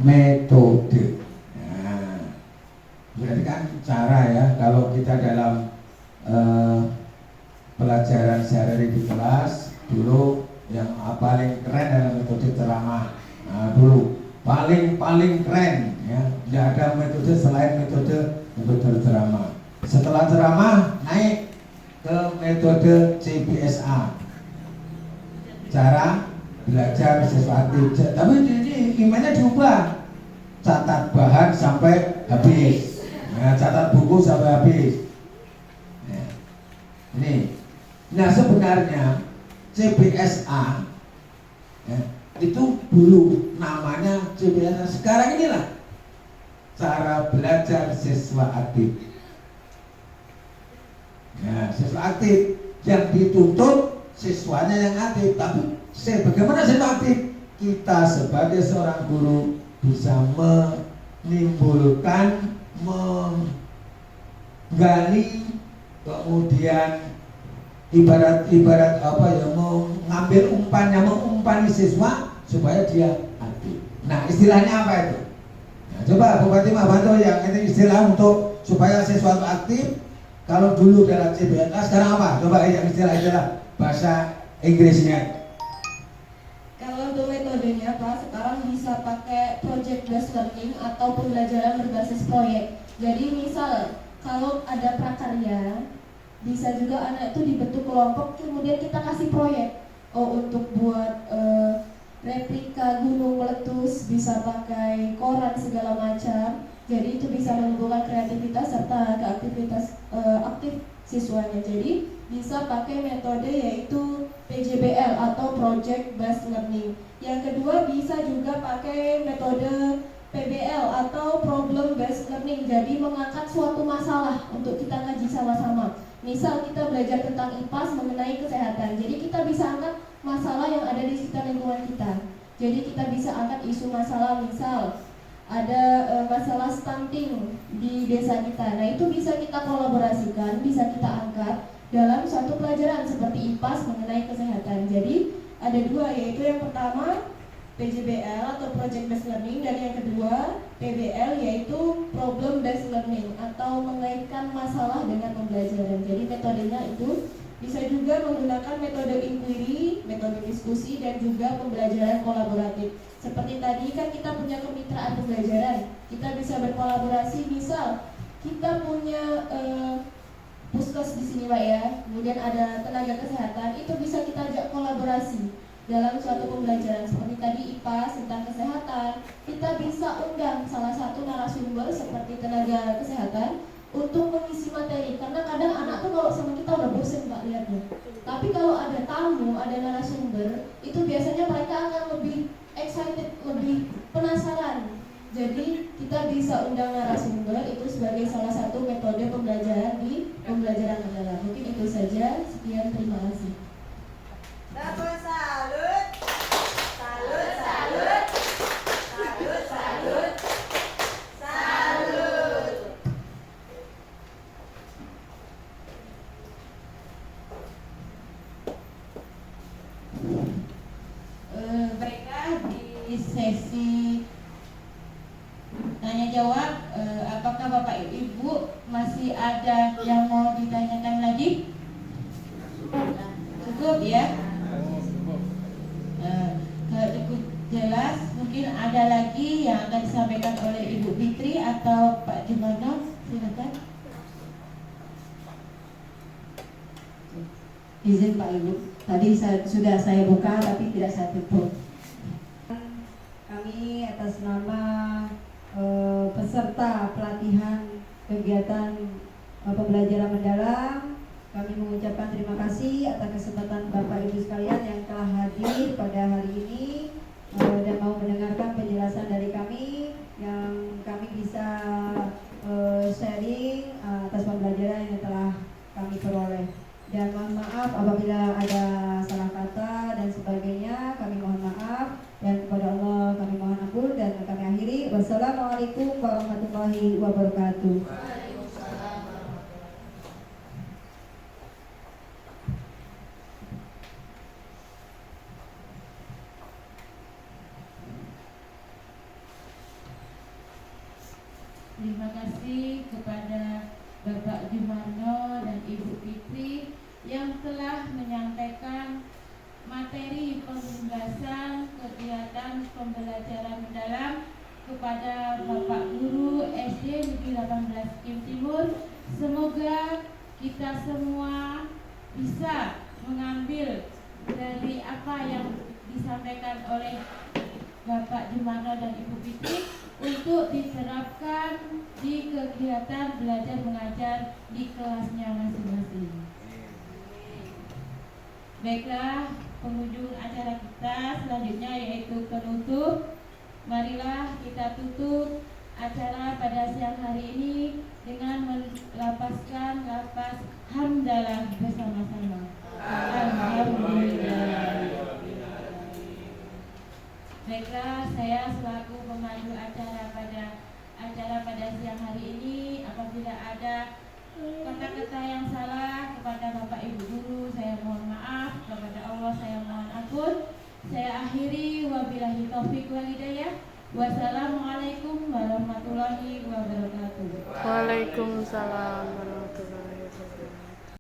Metode. Nah, berarti kan cara ya, kalau kita dalam pelajaran sehari-hari di kelas dulu yang paling keren adalah metode ceramah. Nah, dulu paling keren ya, tidak ada metode selain metode ceramah. Setelah ceramah naik ke metode CBSA, cara belajar sesuatu. Tapi ini gimana diubah, catat bahan sampai habis, nah, catat buku sampai habis. Nah, ini, nah sebenarnya CBSA ya, itu dulu namanya CBSA. Sekarang inilah cara belajar siswa aktif. Nah, siswa aktif yang dituntut siswanya yang aktif, tapi bagaimana siswa aktif? Kita sebagai seorang guru bisa menimbulkan, menggali, kemudian ibarat apa ya, mengambil umpannya, mengumpani siswa supaya dia aktif. Nah, istilahnya apa itu? Nah, coba Bu Fatimah bantu yang ini istilah untuk supaya siswa itu aktif. Kalau dulu dalam CBSA, sekarang apa? Coba yang istilah bahasa Inggrisnya. Kalau untuk metodenya Pak, sekarang bisa pakai project based learning atau pembelajaran berbasis proyek. Jadi misal kalau ada prakarya, bisa juga anak itu dibentuk kelompok, kemudian kita kasih proyek. Untuk buat replika gunung meletus, bisa pakai koran segala macam. Jadi itu bisa menumbuhkan kreativitas serta aktif siswanya. Jadi bisa pakai metode yaitu PJBL atau Project Based Learning. Yang kedua bisa juga pakai metode PBL atau Problem Based Learning. Jadi mengangkat suatu masalah untuk kita ngaji sama-sama. Misal kita belajar tentang IPAS mengenai kesehatan. Jadi kita bisa angkat masalah yang ada di sekitar lingkungan kita. Jadi kita bisa angkat isu masalah, misal ada masalah stunting di desa kita. Nah, itu bisa kita kolaborasikan, bisa kita angkat dalam suatu pelajaran seperti IPAS mengenai kesehatan. Jadi ada dua, yaitu yang pertama PJBL atau Project Based Learning, dan yang kedua PBL yaitu Problem Based Learning atau mengaitkan masalah dengan pembelajaran. Jadi metodenya itu bisa juga menggunakan metode inquiry, metode diskusi, dan juga pembelajaran kolaboratif. Seperti tadi kan kita punya kemitraan pembelajaran, kita bisa berkolaborasi. Misal kita punya puskes di sini Pak ya, kemudian ada tenaga kesehatan, itu bisa kita ajak kolaborasi dalam suatu pembelajaran. Seperti tadi IPAS tentang kesehatan, kita bisa undang salah satu narasumber seperti tenaga kesehatan untuk mengisi materi, karena kadang anak tuh kalau sama kita udah bosen Pak lihatnya. Tapi kalau ada tamu, ada narasumber, itu biasanya mereka akan lebih excited, lebih penasaran. Jadi kita bisa undang narasumber, itu sebagai salah satu metode pembelajaran di pembelajaran mendalam. Mungkin itu saja. Sekian, terima kasih. Salut, salut, salut, salut, salut, salut, salut. Baiklah, di sesi tanya jawab, apakah Bapak Ibu masih ada yang mau ditanyakan lagi? Cukup ya? Kalau cukup jelas, mungkin ada lagi yang akan disampaikan oleh Ibu Fitri atau Pak Jumanno, silakan. Izin Pak Ibu, tadi sudah saya buka tapi tidak saya tutup. Kami atas nama peserta pelatihan kegiatan pembelajaran mendalam, kami mengucapkan terima kasih atas kesempatan Bapak Ibu sekalian yang telah hadir pada hari ini dan apabila ada salah kata dan sebagainya kami mohon maaf, dan kepada Allah kami mohon ampun, dan kami akhiri. Wassalamualaikum warahmatullahi wabarakatuh. Terima kasih kepada Bapak Jumarno dan Ibu Fitri yang telah menyampaikan materi pembahasan kegiatan pembelajaran mendalam kepada Bapak Guru SD Negeri 18 Kim Timur. Semoga kita semua bisa mengambil dari apa yang disampaikan oleh Bapak Jumarno dan Ibu Fitri untuk diterapkan di kegiatan belajar mengajar di kelasnya masing-masing. Baiklah, penghujung acara kita selanjutnya yaitu penutup. Marilah kita tutup acara pada siang hari ini dengan melafazkan lafaz hamdalah bersama-sama. Alhamdulillah. Baiklah, saya selaku pemandu acara pada siang hari ini, apabila ada kata-kata yang salah kepada Bapak Ibu Guru, saya mohon maaf. Kepada Allah saya mohon ampun. Saya akhiri, wabillahi taufiq wal hidayah. Wassalamualaikum warahmatullahi wabarakatuh. Waalaikumsalam.